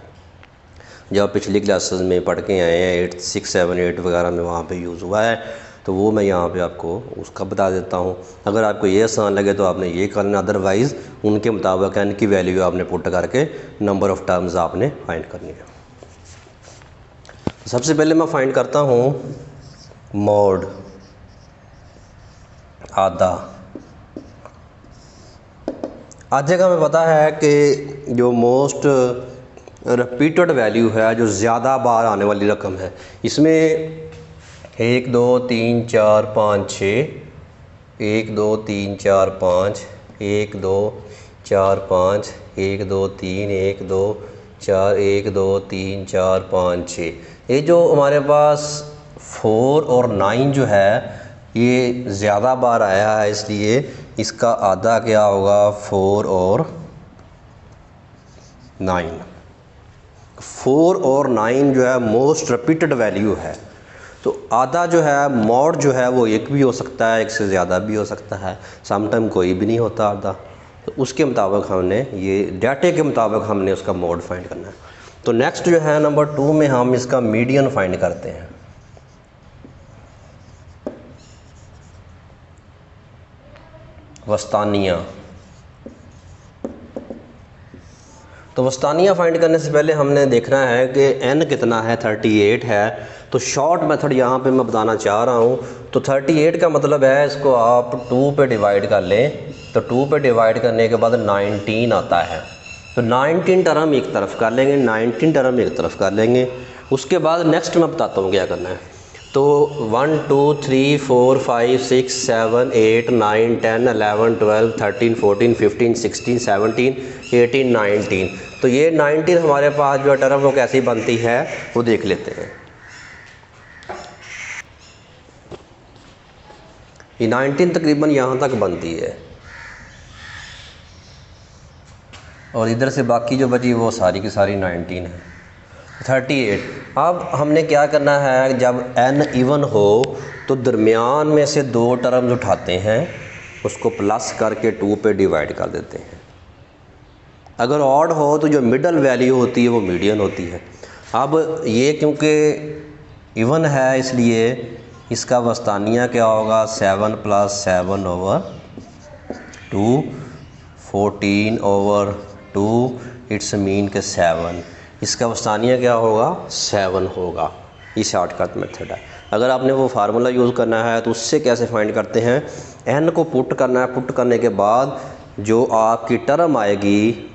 जो पिछली क्लासेस में पढ़ के आए हैं, 8, 6, 7, 8 वगैरह में वहाँ पे यूज़ हुआ है। तो वो मैं यहाँ पे आपको उसका बता देता हूँ। अगर आपको ये आसान लगे तो आपने ये करना, अदरवाइज़ उनके मुताबिक n की वैल्यू आपने पुट करके नंबर ऑफ़ टर्म्स आपने फाइंड करनी है। सबसे पहले मैं फाइंड करता हूँ मोड, आधा। आधे का हमें पता है कि जो मोस्ट रिपीटेड वैल्यू है, जो ज़्यादा बार आने वाली रकम है, इसमें 1 2 3 4 5 6, 1 2 3 4 5, 1 2 4 5, 1 2 3, 1 2 4, 1 2 3 4 5 6। ये जो हमारे पास 4 और 9 जो है ये ज़्यादा बार आया है, इसलिए इसका आधा क्या होगा 4 और 9। 4 और 9 जो है मोस्ट रिपीटेड वैल्यू है। तो आधा जो है मॉड जो है वो एक भी हो सकता है, एक से ज़्यादा भी हो सकता है, समटाइम कोई भी नहीं होता आधा। तो उसके मुताबिक हमने ये डाटे के मुताबिक हमने उसका मोड फाइंड करना है। तो नेक्स्ट जो है नंबर 2 में हम इसका मीडियन फाइंड करते हैं। वस्तानिया। तो वस्तानिया फाइंड करने से पहले हमने देखना है कि n कितना है, 38 है। तो शॉर्ट मेथड यहाँ पे मैं बताना चाह रहा हूँ। तो 38 का मतलब है इसको आप 2 पे डिवाइड कर लें, तो 2 पे डिवाइड करने के बाद 19 आता है। तो 19 टर्म एक तरफ कर लेंगे, 19 टर्म एक तरफ कर लेंगे। उसके बाद नेक्स्ट मैं बताता हूँ क्या करना है। तो 1 2 3 4 5 6 7 8 9 10 11 12 13 14 15 16 17 18 19। तो ये 19 हमारे पास जो टर्म वो कैसी बनती है वो देख लेते हैं। ये 19 तकरीबन यहाँ तक बनती है। और इधर से बाकी जो बची वो सारी की सारी 19 है, 38। अब हमने क्या करना है, जब n इवन हो तो दरमियान में से 2 टर्म्स उठाते हैं, उसको प्लस करके 2 पे डिवाइड कर देते हैं। अगर ऑड हो तो जो मिडल वैल्यू होती है वो मीडियन होती है। अब ये क्योंकि इवन है इसलिए इसका वस्तानिया क्या होगा, 7 + 7/2, 14/2, इट्स मीन के 7। इसका वस्तानिया क्या होगा, 7 होगा। ये शॉर्टकट मेथड है। अगर आपने वो फार्मूला यूज़ करना है तो उससे कैसे फाइंड करते हैं, n को पुट करना है, पुट करने के बाद जो आपकी टर्म आएगी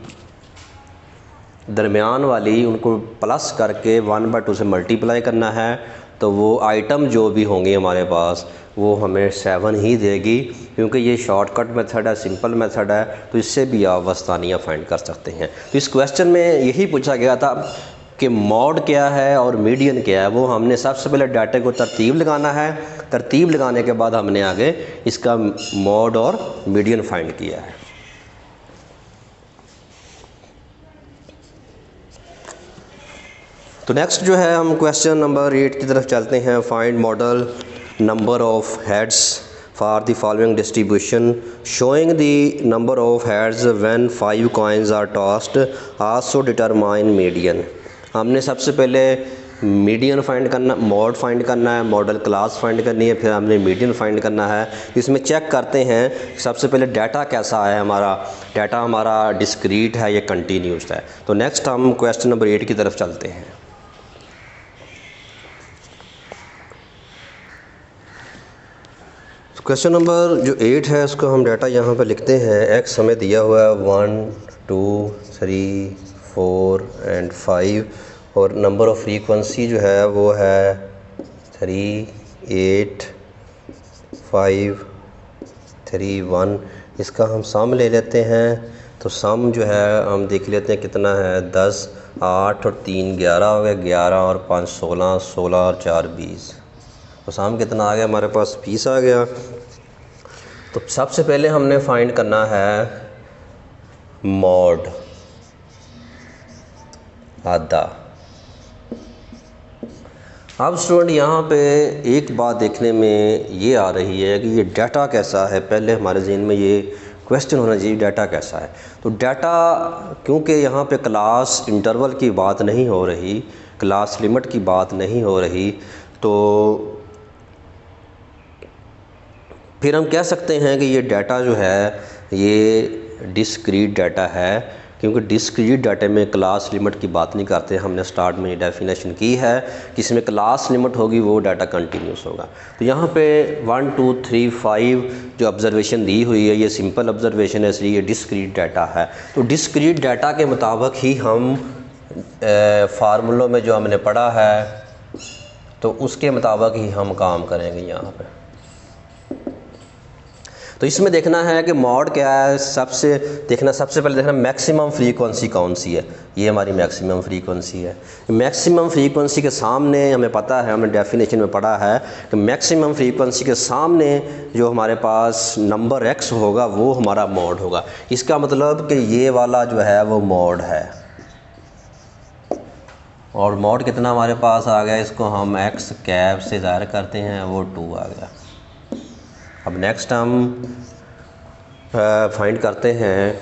दरमियान वाली, उनको प्लस करके 1/2 से मल्टीप्लाई करना है, तो वो आइटम जो भी होंगे हमारे पास वो हमें 7 ही देगी। क्योंकि ये शॉर्टकट मेथड है, सिंपल मेथड है, तो इससे भी आप वस्तानिया फाइंड कर सकते हैं। तो इस क्वेश्चन में यही पूछा गया था कि मॉड क्या है और मीडियन क्या है। वो हमने सबसे पहले डाटा को तरतीब लगाना है, तरतीब लगाने के बाद हमने आगे इसका मॉड और मीडियन फाइंड किया है। तो नेक्स्ट जो है हम क्वेश्चन नंबर 8 की तरफ चलते हैं। Find modal number of heads for the following distribution showing the number of heads when 5 coins are tossed, also determine median. हमने सबसे पहले मीडियन फाइंड करना, मॉड फाइंड करना है, मॉडल क्लास फाइंड करनी है, फिर हमने मीडियन फाइंड करना है। इसमें चेक करते हैं सबसे पहले डाटा कैसा है हमारा, डाटा हमारा डिस्क्रीट है या कंटिन्यूस है। तो नेक्स्ट हम क्वेश्चन नंबर 8 की तरफ चलते हैं। क्वेश्चन नंबर जो 8 है उसको हम डाटा यहाँ पर लिखते हैं। एक्स हमें दिया हुआ है 1, 2, 3, 4 एंड 5 और नंबर ऑफ फ्रीक्वेंसी जो है वो है 3, 8, 5, 3, 1। इसका हम सम ले लेते हैं। तो सम जो है हम देख लेते हैं कितना है, 10, 8 और 3 11 हो गया, 11 और 5 16, 16 और 4 20। तो सम कितना आ गया हमारे पास, 20 आ गया। तो सबसे पहले हमने फाइंड करना है मॉड आधा। अब स्टूडेंट यहाँ पे एक बात देखने में ये आ रही है कि ये डाटा कैसा है। पहले हमारे ज़हन में ये क्वेश्चन होना चाहिए, डाटा कैसा है। तो डाटा, क्योंकि यहाँ पे क्लास इंटरवल की बात नहीं हो रही, क्लास लिमिट की बात नहीं हो रही, तो फिर हम कह सकते हैं कि ये डाटा जो है ये डिस्क्रीट डाटा है। क्योंकि डिस्क्रीट डाटे में क्लास लिमिट की बात नहीं करते। हमने स्टार्ट में ये डेफिनेशन की है कि इसमें क्लास लिमिट होगी वो डाटा कंटिन्यूस होगा। तो यहाँ पे 1, 2, 3, 5 जो ऑब्जर्वेशन दी हुई है ये सिंपल ऑब्जर्वेशन है, इसलिए ये डिस्क्रीट डाटा है। तो डिस्क्रीट डाटा के मुताबिक ही हम फार्मूलों में जो हमने पढ़ा है तो उसके मुताबिक ही हम काम करेंगे यहाँ पे। तो इसमें देखना है कि मॉड क्या है, सबसे पहले देखना मैक्सिमम फ्रीक्वेंसी कौन सी है। ये हमारी मैक्सिमम फ्रीक्वेंसी है। मैक्सिमम फ्रीक्वेंसी के सामने हमें पता है, हमने डेफिनेशन में पढ़ा है कि मैक्सिमम फ्रीक्वेंसी के सामने जो हमारे पास नंबर x होगा वो हमारा मॉड होगा। इसका मतलब कि ये वाला जो है वो मॉड है। और मॉड कितना हमारे पास आ गया, इसको हम x कैप से ज़ाहिर करते हैं, वो 2 आ गया। अब नेक्स्ट हम फाइंड करते हैं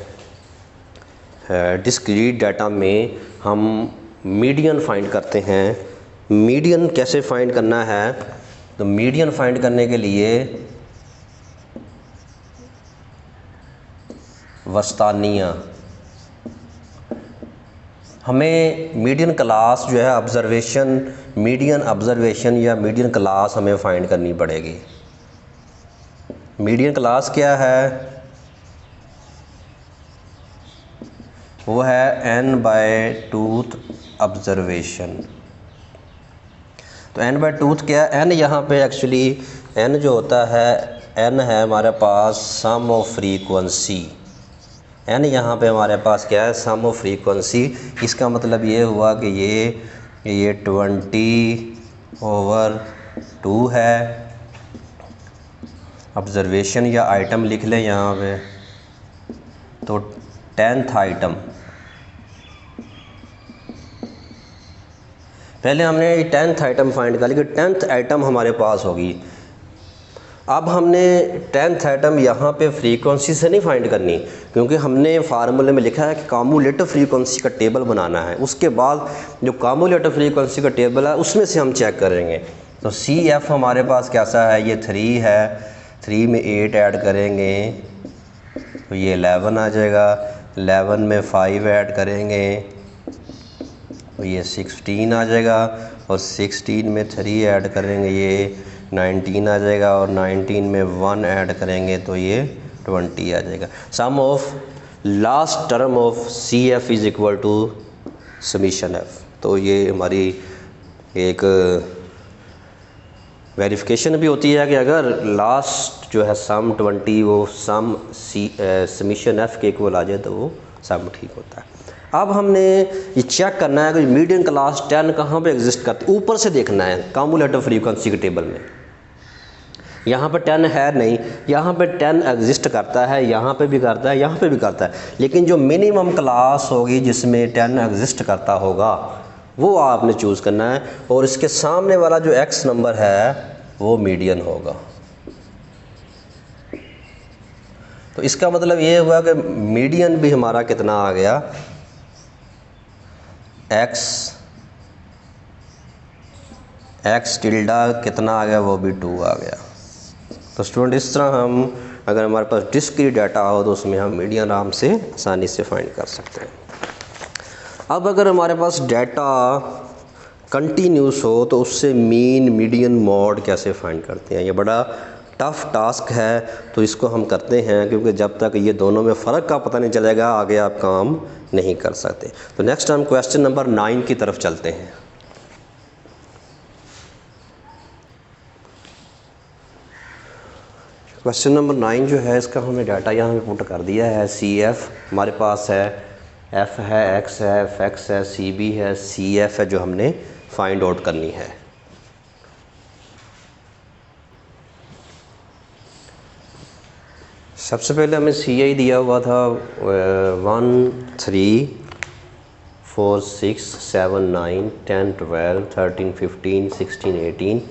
डिस्क्रीट डाटा में हम मीडियन फाइंड करते हैं। मीडियन कैसे फाइंड करना है, तो मीडियन फाइंड करने के लिए वस्तानिया, हमें मीडियन क्लास जो है ऑब्जर्वेशन, मीडियन ऑब्जर्वेशन या मीडियन क्लास हमें फाइंड करनी पड़ेगी। मीडियन क्लास क्या है, वो है n/2 ऑब्जर्वेशन। तो n/2 क्या है, n यहाँ पे एक्चुअली n जो होता है, n है हमारे पास सम ऑफ फ्रीक्वेंसी। n यहाँ पे हमारे पास क्या है, सम ऑफ फ्रीक्वेंसी। इसका मतलब ये हुआ कि ये 20/2 है। ऑब्जर्वेशन या आइटम लिख लें यहाँ पे, तो 10th आइटम पहले हमने 10th आइटम फाइंड कर लिया कि 10th आइटम हमारे पास होगी। अब हमने 10th आइटम यहाँ पे फ्रीक्वेंसी से नहीं फाइंड करनी, क्योंकि हमने फार्मूले में लिखा है कि कम्युलेटिव फ्रीक्वेंसी का टेबल बनाना है। उसके बाद जो कम्युलेटिव फ्रीक्वेंसी का टेबल है उसमें से हम चेक करेंगे। तो CF हमारे पास कैसा है, ये 3 है, 3 में 8 ऐड करेंगे तो ये 11 आ जाएगा, 11 में 5 ऐड करेंगे तो ये 16 आ जाएगा, और 16 में 3 ऐड करेंगे ये 19 आ जाएगा, और 19 में 1 ऐड करेंगे तो ये 20 आ जाएगा। Sum of last term of CF is equal to summation F। तो ये हमारी एक वेरिफिकेशन भी होती है कि अगर लास्ट जो है सम 20 वो सम समीशन F के इक्वल आ जाए तो वो सम ठीक होता है। अब हमने ये चेक करना है कि मीडियन क्लास 10 कहाँ पे एग्जिस्ट करती है, ऊपर से देखना है कम्युलेटिव फ्रीक्वेंसी के टेबल में। यहाँ पे 10 है नहीं, यहाँ पे 10 एग्जिस्ट करता है, यहाँ पे भी करता है, यहाँ पे भी करता है, लेकिन जो मिनिमम क्लास होगी जिसमें 10 एग्जिस्ट करता होगा वो आपने चूज़ करना है, और इसके सामने वाला जो X नंबर है वो मीडियन होगा। तो इसका मतलब ये हुआ कि मीडियन भी हमारा कितना आ गया, X टिल्डा कितना आ गया, वो भी 2 आ गया। तो स्टूडेंट इस तरह हम अगर हमारे पास डिस्क्रीट डाटा हो तो उसमें हम मीडियन आराम से आसानी से फाइंड कर सकते हैं। अब अगर हमारे पास डाटा कंटिन्यूस हो तो उससे मीन मीडियन मॉड कैसे फाइंड करते हैं। ये बड़ा टफ़ टास्क है, तो इसको हम करते हैं क्योंकि जब तक ये दोनों में फ़र्क का पता नहीं चलेगा आगे आप काम नहीं कर सकते। तो नेक्स्ट हम क्वेश्चन नंबर 9 की तरफ चलते हैं। क्वेश्चन नंबर 9 जो है इसका हमने डाटा यहाँ पे पुट कर दिया है। CF हमारे पास है, F है, X है, FX है, CB है, CF है जो हमने फाइंड आउट करनी है। सबसे पहले हमें CI दिया हुआ था 1 3 4 6 7 9 10 12 13 15 16 18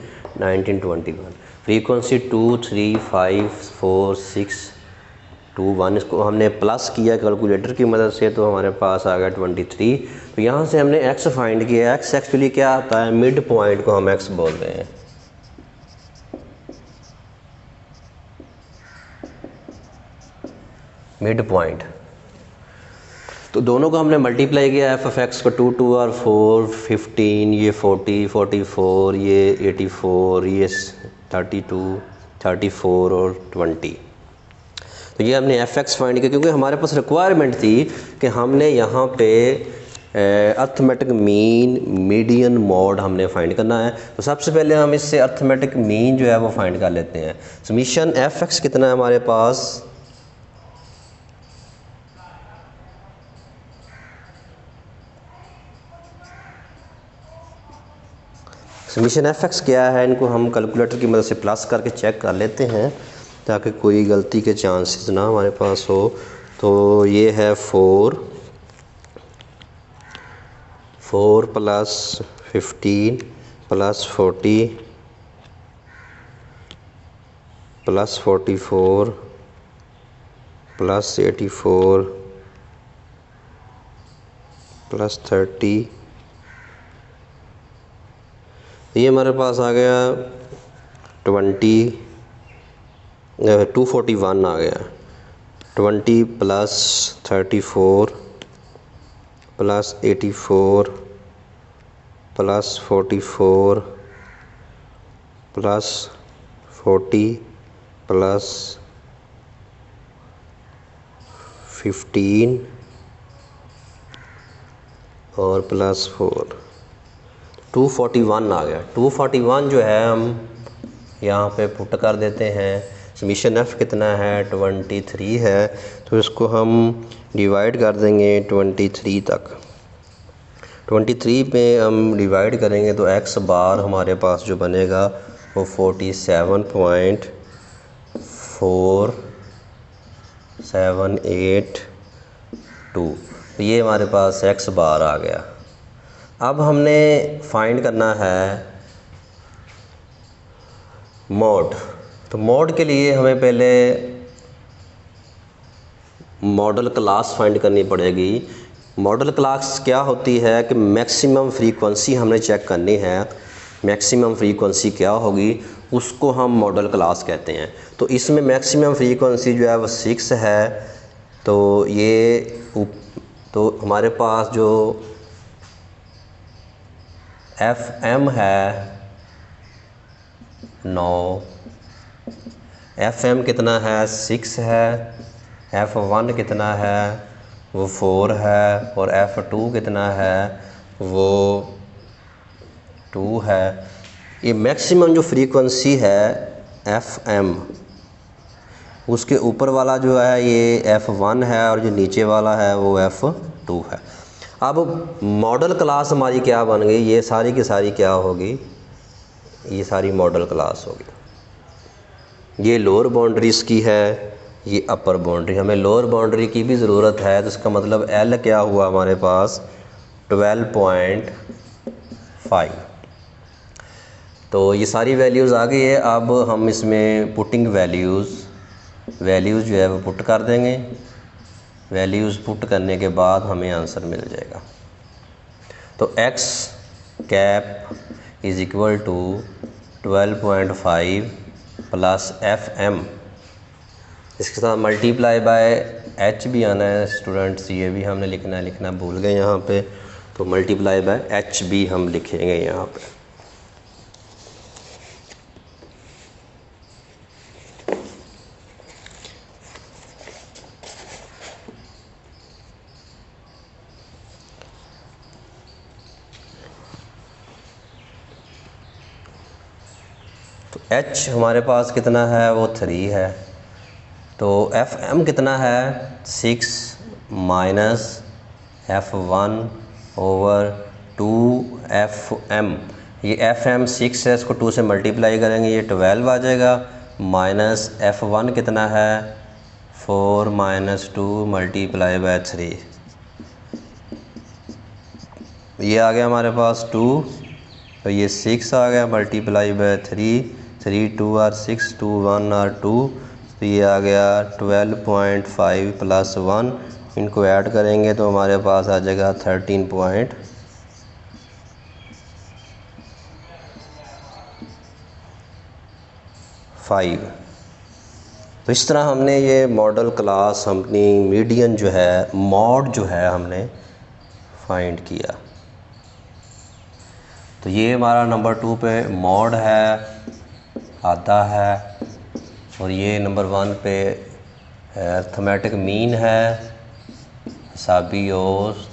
19 21। फ्रीक्वेंसी 2 3 5 4 6 2 1। इसको हमने प्लस किया कैलकुलेटर की मदद से तो हमारे पास आ गया 23। तो यहाँ से हमने X फाइंड किया। X एक्चुअली क्या आता है, मिड पॉइंट को हम X बोल रहे हैं। मिड पॉइंट, तो दोनों को हमने मल्टीप्लाई किया, f(x) को 2 2 और 4 15, ये 40 44, ये 84, ये 32 34 और 20। तो ये हमने f(x) फाइंड किया क्योंकि हमारे पास रिक्वायरमेंट थी कि हमने यहाँ पे अर्थमेटिक मीन मीडियन मॉड हमने फाइंड करना है। तो सबसे पहले हम इससे अर्थमेटिक मीन जो है वो फाइंड कर लेते हैं। समीशन f(x) कितना है हमारे पास, समीशन f(x) क्या है, इनको हम कैलकुलेटर की मदद से प्लस करके चेक कर लेते हैं ताकि कोई गलती के चांसेस ना हमारे पास हो। तो ये है 4 plus 15 plus 40 plus 44 plus 84 plus 30। ये हमारे पास आ गया 241 आ गया। 20 plus 34 plus 84 plus 44 plus 40 plus 15 और प्लस 4, 241 आ गया। 241 जो है हम यहाँ पे पुट कर देते हैं। समीशन F कितना है, 23 है, तो इसको हम डिवाइड कर देंगे 23 तक। 23 पे हम डिवाइड करेंगे तो x बार हमारे पास जो बनेगा वो 47.4782। ये हमारे पास x बार आ गया। अब हमने फाइंड करना है मॉड। तो मॉड के लिए हमें पहले मॉडल क्लास फाइंड करनी पड़ेगी। मॉडल क्लास क्या होती है कि मैक्सिमम फ्रीक्वेंसी हमने चेक करनी है, मैक्सिमम फ्रीक्वेंसी क्या होगी उसको हम मॉडल क्लास कहते हैं। तो इसमें मैक्सिमम फ्रीक्वेंसी जो है वो 6 है। तो ये तो हमारे पास जो FM है 9, FM कितना है 6 है, F1 कितना है वो 4 है, और F2 कितना है वो 2 है। ये मैक्सिमम जो फ्रीक्वेंसी है FM, उसके ऊपर वाला जो है ये F1 है और जो नीचे वाला है वो F2 है। अब मॉडल क्लास हमारी क्या बन गई, ये सारी की सारी क्या होगी, ये सारी मॉडल क्लास होगी। ये लोअर बाउंड्रीज़ की है, ये अपर बाउंड्री। हमें लोअर बाउंड्री की भी ज़रूरत है, तो इसका मतलब L क्या हुआ हमारे पास 12.5। तो ये सारी वैल्यूज़ आ गई है। अब हम इसमें पुटिंग वैल्यूज़ जो है वो पुट कर देंगे। वैल्यूज़ पुट करने के बाद हमें आंसर मिल जाएगा। तो x cap is equal to 12.5 plus FM, इसके साथ मल्टीप्लाई बाय h भी आना है स्टूडेंट्स, ये भी हमने लिखना भूल गए यहाँ पे। तो मल्टीप्लाई बाय h भी हम लिखेंगे यहाँ पे। तो h हमारे पास कितना है वो 3 है। तो FM कितना है 6 माइनस F1 ओवर 2FM। ये FM 6 है, इसको 2 से मल्टीप्लाई करेंगे ये 12 आ जाएगा। माइनस F1 कितना है 4 माइनस 2 मल्टीप्लाई बाय 3, ये आ गया हमारे पास 2। तो ये 6 आ गया मल्टीप्लाई बाय 3, 3 2 आर 6, 2 1 आर 2। तो ये आ गया 12.5 प्लस 1, इनको ऐड करेंगे तो हमारे पास आ जाएगा 13.5। तो इस तरह हमने ये मॉडल क्लास अपनी मीडियन जो है मॉड जो है हमने फाइंड किया। तो ये हमारा नंबर 2 पे मॉड है आता है, और ये नंबर 1 पे अर्थमेटिक मीन है, हिसाबी औसत।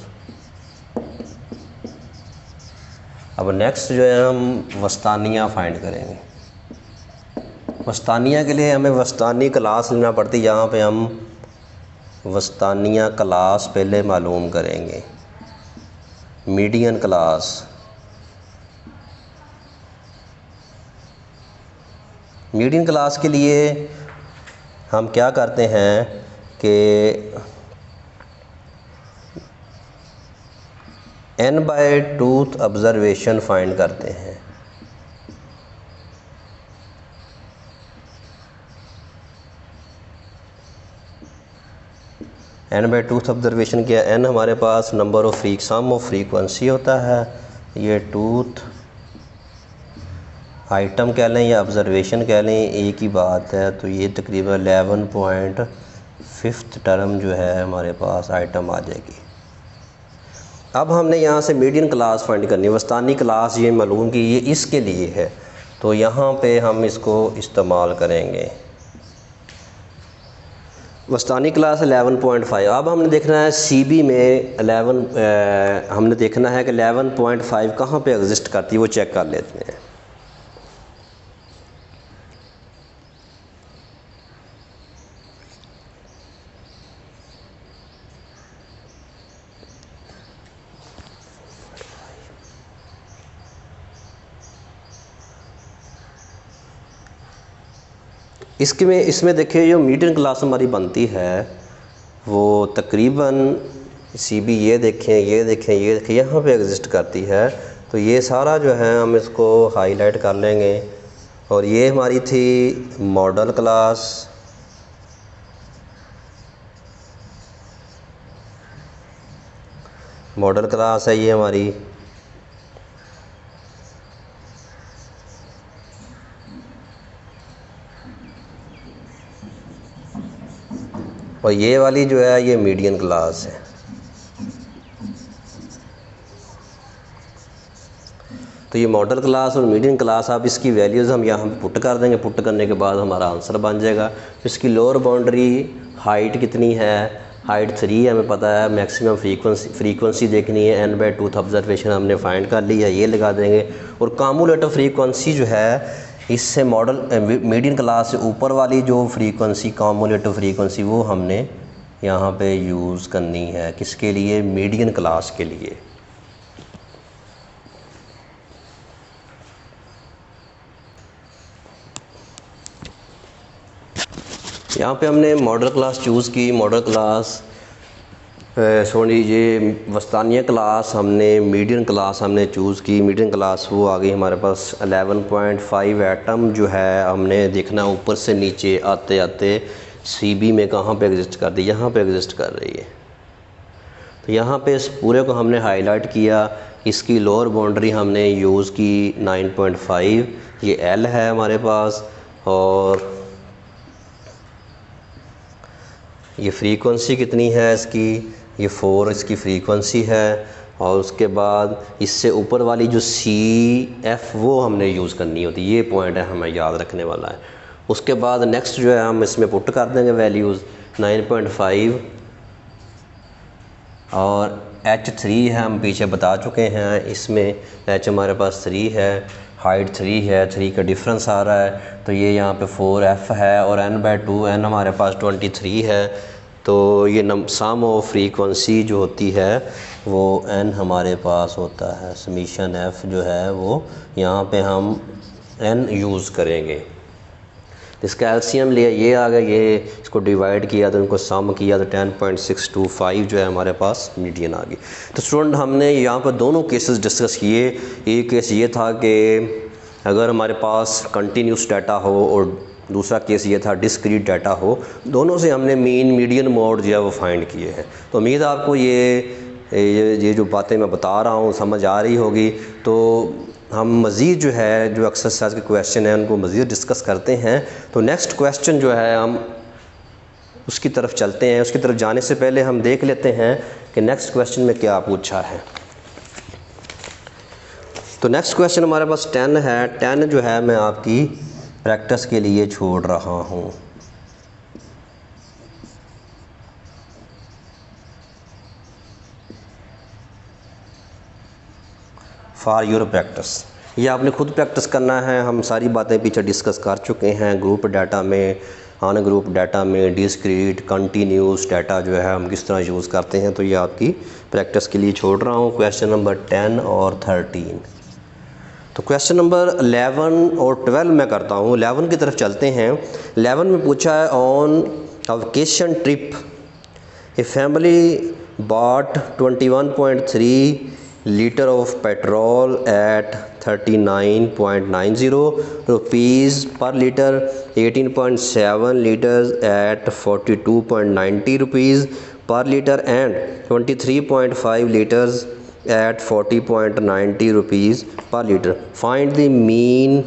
अब नेक्स्ट जो है हम वस्तानिया फाइंड करेंगे। वस्तानिया के लिए हमें वस्तानी क्लास लेना पड़ती है। यहाँ पे हम वस्तानिया क्लास पहले मालूम करेंगे, मीडियन क्लास। मीडियन क्लास के लिए हम क्या करते हैं कि n/2 ऑब्जर्वेशन फाइंड करते हैं। n/2 ऑब्जर्वेशन किया। n हमारे पास number of sum of frequency होता है, ये टूथ आइटम कह लें या ऑब्जर्वेशन कह लें, एक ही बात है। तो ये तकरीबन 11.5 टर्म जो है हमारे पास आइटम आ जाएगी। अब हमने यहाँ से मीडियन क्लास फाइंड करनी है। वस्तानी क्लास ये मालूम कि ये इसके लिए है, तो यहाँ पे हम इसको इस्तेमाल करेंगे। वस्तानी क्लास 11.5। अब हमने देखना है CB में 11 हमने देखना है कि 11.5 कहाँ पे एग्जिस्ट करती है, वो चेक कर लेते हैं। इसमें देखिए जो मीडियन क्लास हमारी बनती है वो तकरीबन CB ये देखें, ये देखें, ये देखें, यहाँ पे एग्जिस्ट करती है। तो ये सारा जो है हम इसको हाईलाइट कर लेंगे। और ये हमारी थी मॉडल क्लास, मॉडल क्लास है ये हमारी। और ये वाली जो है ये मीडियन क्लास है। तो ये मॉडल क्लास और मीडियन क्लास, आप इसकी वैल्यूज़ हम यहाँ पुट कर देंगे। पुट करने के बाद हमारा आंसर बन जाएगा। इसकी लोअर बाउंड्री हाइट कितनी है, हाइट 3 है, हमें पता है। मैक्सिमम फ्रीक्वेंसी देखनी है, n/2 ऑब्जर्वेशन हमने फाइंड कर ली है, ये लगा देंगे। और कम्युलेटिव फ्रीक्वेंसी जो है इससे मॉडल मीडियन क्लास से ऊपर वाली जो फ्रीक्वेंसी, कम्युलेटिव फ्रीक्वेंसी, वो हमने यहाँ पे यूज़ करनी है। किसके लिए? मीडियन क्लास के लिए। यहाँ पे हमने मॉडल क्लास चूज़ की। मॉडल क्लास ये वस्तानिया क्लास हमने, मीडियन क्लास हमने चूज़ की। मीडियन क्लास वो आ गई हमारे पास 11.5 एटम जो है हमने देखना ऊपर से नीचे आते आते CB में कहाँ पे एग्जिस्ट कर दी, यहाँ पे एग्जिस्ट कर रही है। तो यहाँ पे इस पूरे को हमने हाईलाइट किया। इसकी लोअर बाउंड्री हमने यूज़ की 9.5, ये L है हमारे पास। और ये फ्रीक्वेंसी कितनी है इसकी, ये 4 इसकी फ्रीक्वेंसी है। और उसके बाद इससे ऊपर वाली जो CF वो हमने यूज़ करनी होती है। ये पॉइंट है हमें याद रखने वाला है। उसके बाद नेक्स्ट जो है हम इसमें पुट कर देंगे वैल्यूज़ 9.5। और H3 है, हम पीछे बता चुके हैं। इसमें H हमारे पास 3 है, हाइट 3 है, 3 का डिफरेंस आ रहा है। तो ये यहाँ पे 4F है। और n/2, n हमारे पास 23 है। तो ये सम ऑफ फ्रीक्वेंसी जो होती है वो n हमारे पास होता है। समीशन F जो है वो यहाँ पे हम n यूज़ करेंगे। इसका एलसीएम लिया, ये आ गया, ये इसको डिवाइड किया तो इनको सम किया तो 10.625 जो है हमारे पास मीडियन आ गई। तो स्टूडेंट हमने यहाँ पर दोनों केसेस डिस्कस किए। एक केस ये था कि अगर हमारे पास कंटिन्यूस डाटा हो और दूसरा केस ये था डिस्क्रीट डाटा हो। दोनों से हमने मीन मीडियन मोड जो है वो फाइंड किए हैं। तो उम्मीद आपको ये जो बातें मैं बता रहा हूँ समझ आ रही होगी। तो हम मज़ीद जो है जो एक्सरसाइज के क्वेश्चन हैं उनको मज़ीद डिस्कस करते हैं। तो नेक्स्ट क्वेश्चन जो है हम उसकी तरफ चलते हैं। उसकी तरफ जाने से पहले हम देख लेते हैं कि नेक्स्ट क्वेश्चन में क्या पूछा है। तो नेक्स्ट क्वेश्चन हमारे पास 10 है। 10 जो है मैं आपकी प्रैक्टिस के लिए छोड़ रहा हूँ। फॉर योर प्रैक्टिस, ये आपने खुद प्रैक्टिस करना है। हम सारी बातें पीछे डिस्कस कर चुके हैं। ग्रुप डाटा में, अन ग्रुप डाटा में, डिस्क्रीट, कंटिन्यूस डाटा जो है हम किस तरह यूज़ करते हैं। तो ये आपकी प्रैक्टिस के लिए छोड़ रहा हूँ। क्वेश्चन नंबर 10 और 13। तो क्वेश्चन नंबर 11 और 12 मैं करता हूँ। 11 की तरफ चलते हैं। 11 में पूछा है on a vacation trip a family bought 21.3 litre of petrol at 39.90 rupees per litre, 18.7 litres at 42.90 rupees per litre and 23.5 litres at 40.90 rupees per litre. Find the mean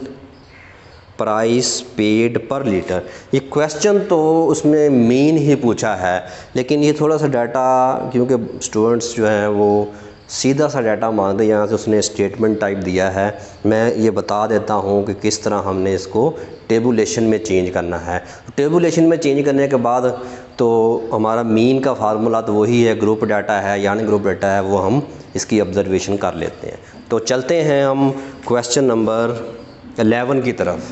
price paid per litre. ये question तो उसमें mean he पूछा है, लेकिन ये थोड़ा सा data, क्योंकि स्टूडेंट्स जो हैं वो सीधा सा डाटा मांगते हैं, यहाँ से उसने स्टेटमेंट टाइप दिया है। मैं ये बता देता हूँ कि किस तरह हमने इसको टेबुलेशन में चेंज करना है। टेबुलेशन में चेंज करने के बाद तो हमारा मीन का फार्मूला तो वही है, ग्रुप डाटा है यानी ग्रुप डाटा है, वो हम इसकी ऑब्जर्वेशन कर लेते हैं। तो चलते हैं हम क्वेश्चन नंबर 11 की तरफ।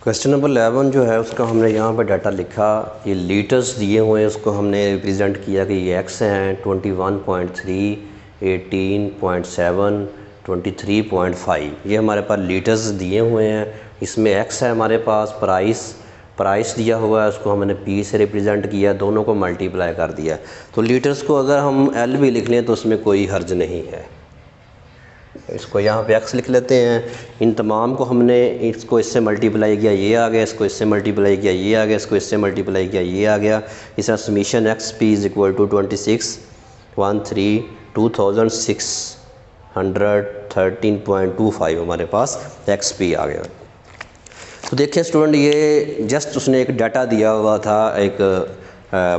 क्वेश्चन नंबर 11 जो है उसका हमने यहाँ पर डाटा लिखा। ये लीटर्स दिए हुए हैं, उसको हमने रिप्रेजेंट किया कि ये x हैं 21.3, 18.7, 23.5। ये हमारे पास लीटर्स दिए हुए हैं, इसमें एक्स है हमारे पास, प्राइस दिया हुआ है, उसको हमने पी से रिप्रेजेंट किया, दोनों को मल्टीप्लाई कर दिया। तो लीटर्स को अगर हम एल भी लिख लें तो उसमें कोई हर्ज नहीं है। इसको यहाँ पे एक्स लिख लेते हैं। इन तमाम को हमने इसको इससे मल्टीप्लाई किया, ये आ गया, इसको इससे मल्टीप्लाई किया, ये आ गया, इसको इससे मल्टीप्लाई किया, ये आ गया। इस summation X P is equal to 2613.25 हमारे पास एक्स पी आ गया। तो देखिए स्टूडेंट, ये जस्ट उसने एक डाटा दिया हुआ था एक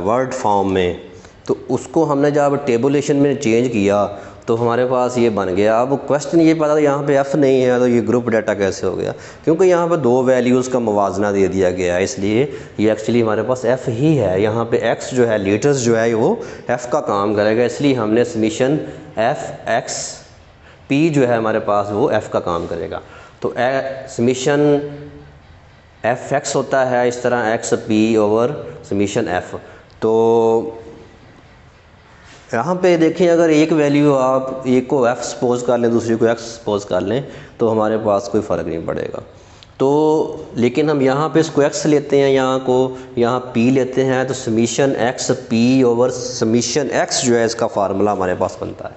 वर्ड फॉर्म में, तो उसको हमने जब टेबुलेशन में चेंज किया तो हमारे पास ये बन गया। अब क्वेश्चन ये पता यहाँ पे एफ़ नहीं है तो ये ग्रुप डाटा कैसे हो गया, क्योंकि यहाँ पे दो वैल्यूज़ का मुवाजना दे दिया गया है, इसलिए ये एक्चुअली हमारे पास एफ़ ही है। यहाँ पे एक्स जो है, लीटर्स जो है, वो एफ़ का काम करेगा, इसलिए हमने समीशन एफ़ एक्स पी जो है हमारे पास वो एफ़ का काम करेगा। तो समीशन एफ़ एक्स होता है इस तरह x P over summation F. तो यहाँ पे देखें, अगर एक वैल्यू आप एक को एफ़ सपोज कर लें, दूसरी को एक्स सपोज कर लें, तो हमारे पास कोई फ़र्क नहीं पड़ेगा। तो लेकिन हम यहाँ पे इसको एक्स लेते हैं, यहाँ पी लेते हैं, तो summation X P over summation x जो है इसका फार्मूला हमारे पास बनता है।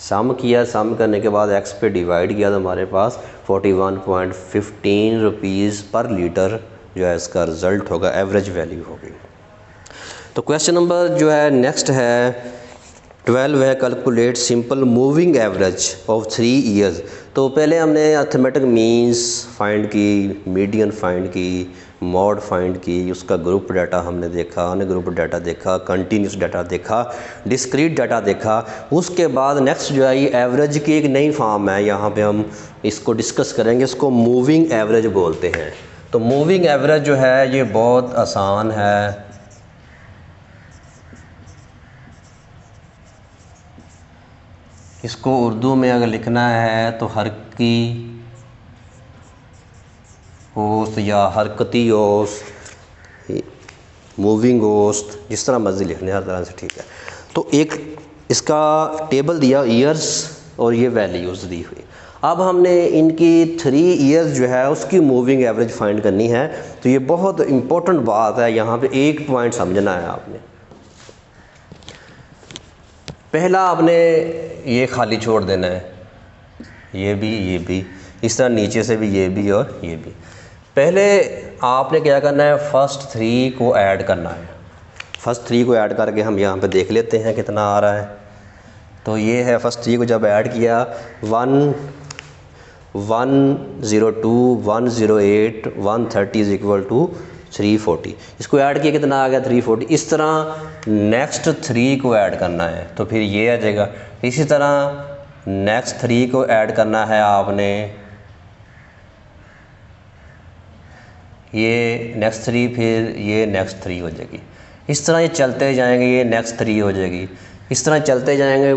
सम किया, सम करने के बाद एक्स पे डिवाइड किया तो हमारे पास 41.15 रुपीज़ पर लीटर जो है इसका रिज़ल्ट होगा, एवरेज वैल्यू होगी। तो क्वेश्चन नंबर जो है नेक्स्ट है 12 है, calculate simple moving average of 3 years. तो पहले हमने अर्थमेटिक मीन्स फाइंड की, मीडियन फाइंड की, मॉड फाइंड की, उसका ग्रुप डाटा हमने देखा, अनग्रुप डाटा देखा, कंटिन्यूस डाटा देखा, डिस्क्रीट डाटा देखा। उसके बाद नेक्स्ट जो है ये एवरेज की एक नई फॉर्म है, यहाँ पे हम इसको डिस्कस करेंगे, इसको मूविंग एवरेज बोलते हैं। तो मूविंग एवरेज जो है ये बहुत आसान है। इसको उर्दू में अगर लिखना है तो हरकी औसत या हरकती औसत, मूविंग औसत, जिस तरह मर्जी लिखने हर तरह से ठीक है। तो एक इसका टेबल दिया ईयर्स और ये वैल्यूज़ दी हुई। अब हमने इनकी 3 ईयर्स जो है उसकी मूविंग एवरेज फाइंड करनी है। तो ये बहुत इम्पोर्टेंट बात है, यहाँ पे एक पॉइंट समझना है आपने। पहला आपने ये खाली छोड़ देना है, ये भी, इस तरह नीचे से भी ये भी और ये भी। पहले आपने क्या करना है, फर्स्ट 3 को ऐड करना है। फर्स्ट 3 को ऐड करके हम यहाँ पे देख लेते हैं कितना आ रहा है। तो ये है फर्स्ट 3 को जब ऐड किया 102, 108, 130 इज़ इक्वल टू 340। इसको ऐड किया कितना आ गया 340। इस तरह नेक्स्ट 3 को ऐड करना है तो फिर ये आ जाएगा। इसी तरह नेक्स्ट 3 को ऐड करना है आपने, ये नेक्स्ट 3, फिर ये नेक्स्ट 3 हो जाएगी। इस तरह ये चलते जाएंगे, ये नेक्स्ट 3 हो जाएगी, इस तरह चलते जाएंगे।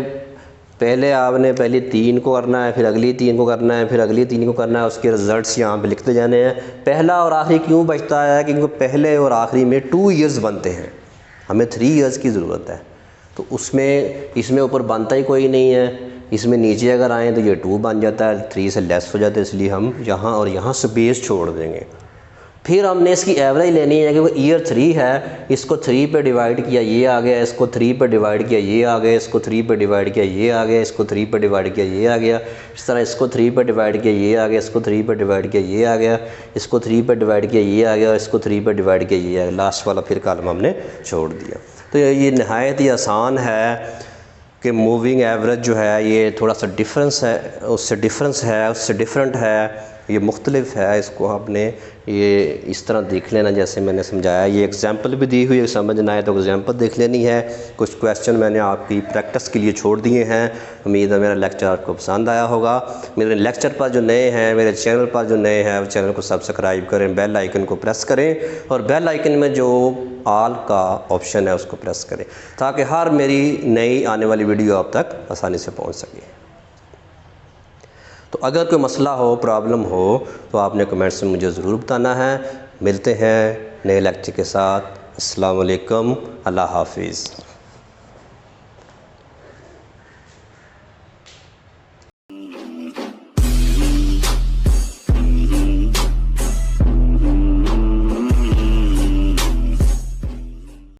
पहले आपने पहले 3 को करना है, फिर अगली 3 को करना है, फिर अगली 3 को करना है, उसके रिज़ल्ट्स यहाँ पे लिखते जाने हैं। पहला और आखिरी क्यों बचता है, क्योंकि पहले और आखिरी में 2 ईयर्स बनते हैं, हमें 3 ईयर्स की ज़रूरत है। तो उसमें इसमें ऊपर बनता ही कोई नहीं है, इसमें नीचे अगर आएँ तो ये 2 बन जाता है, 3 से लेस हो जाता है, इसलिए हम यहाँ और यहाँ स्पेस छोड़ देंगे। फिर हमने इसकी एवरेज लेनी है, क्योंकि ईयर 3 है, इसको 3 पे डिवाइड किया ये आ गया, इसको 3 पे डिवाइड किया ये आ गया, इसको 3 पे डिवाइड किया ये आ गया, इसको 3 पे डिवाइड किया ये आ गया, इस तरह इसको 3 पे डिवाइड किया ये आ गया, इसको 3 पे डिवाइड किया ये आ गया, इसको 3 पे डिवाइड किया ये आ गया, इसको 3 पे डिवाइड किया ये आ गया। लास्ट वाला फिर कॉलम हमने छोड़ दिया। तो ये नहायत ही आसान है कि मूविंग एवरेज जो है ये थोड़ा सा डिफरेंस है, उससे डिफरेंट है, ये मुख्तलिफ है। इसको आपने ये इस तरह देख लेना जैसे मैंने समझाया। ये एग्जांपल भी दी हुई है, समझना है तो एग्जांपल देख लेनी है। कुछ क्वेश्चन मैंने आपकी प्रैक्टिस के लिए छोड़ दिए हैं। उम्मीद है मेरा लेक्चर आपको पसंद आया होगा। मेरे लेक्चर पर जो नए हैं, मेरे चैनल पर जो नए हैं, चैनल को सब्सक्राइब करें, बेल आइकन को प्रेस करें और बेल आइकन में जो ऑल का ऑप्शन है उसको प्रेस करें, ताकि हर मेरी नई आने वाली वीडियो आप तक आसानी से पहुँच सके। तो अगर कोई मसला हो, प्रॉब्लम हो, तो आपने कमेंट्स में मुझे ज़रूर बताना है। मिलते हैं नए लेक्चर के साथ। अस्सलाम वालेकुम, अल्लाह हाफिज़।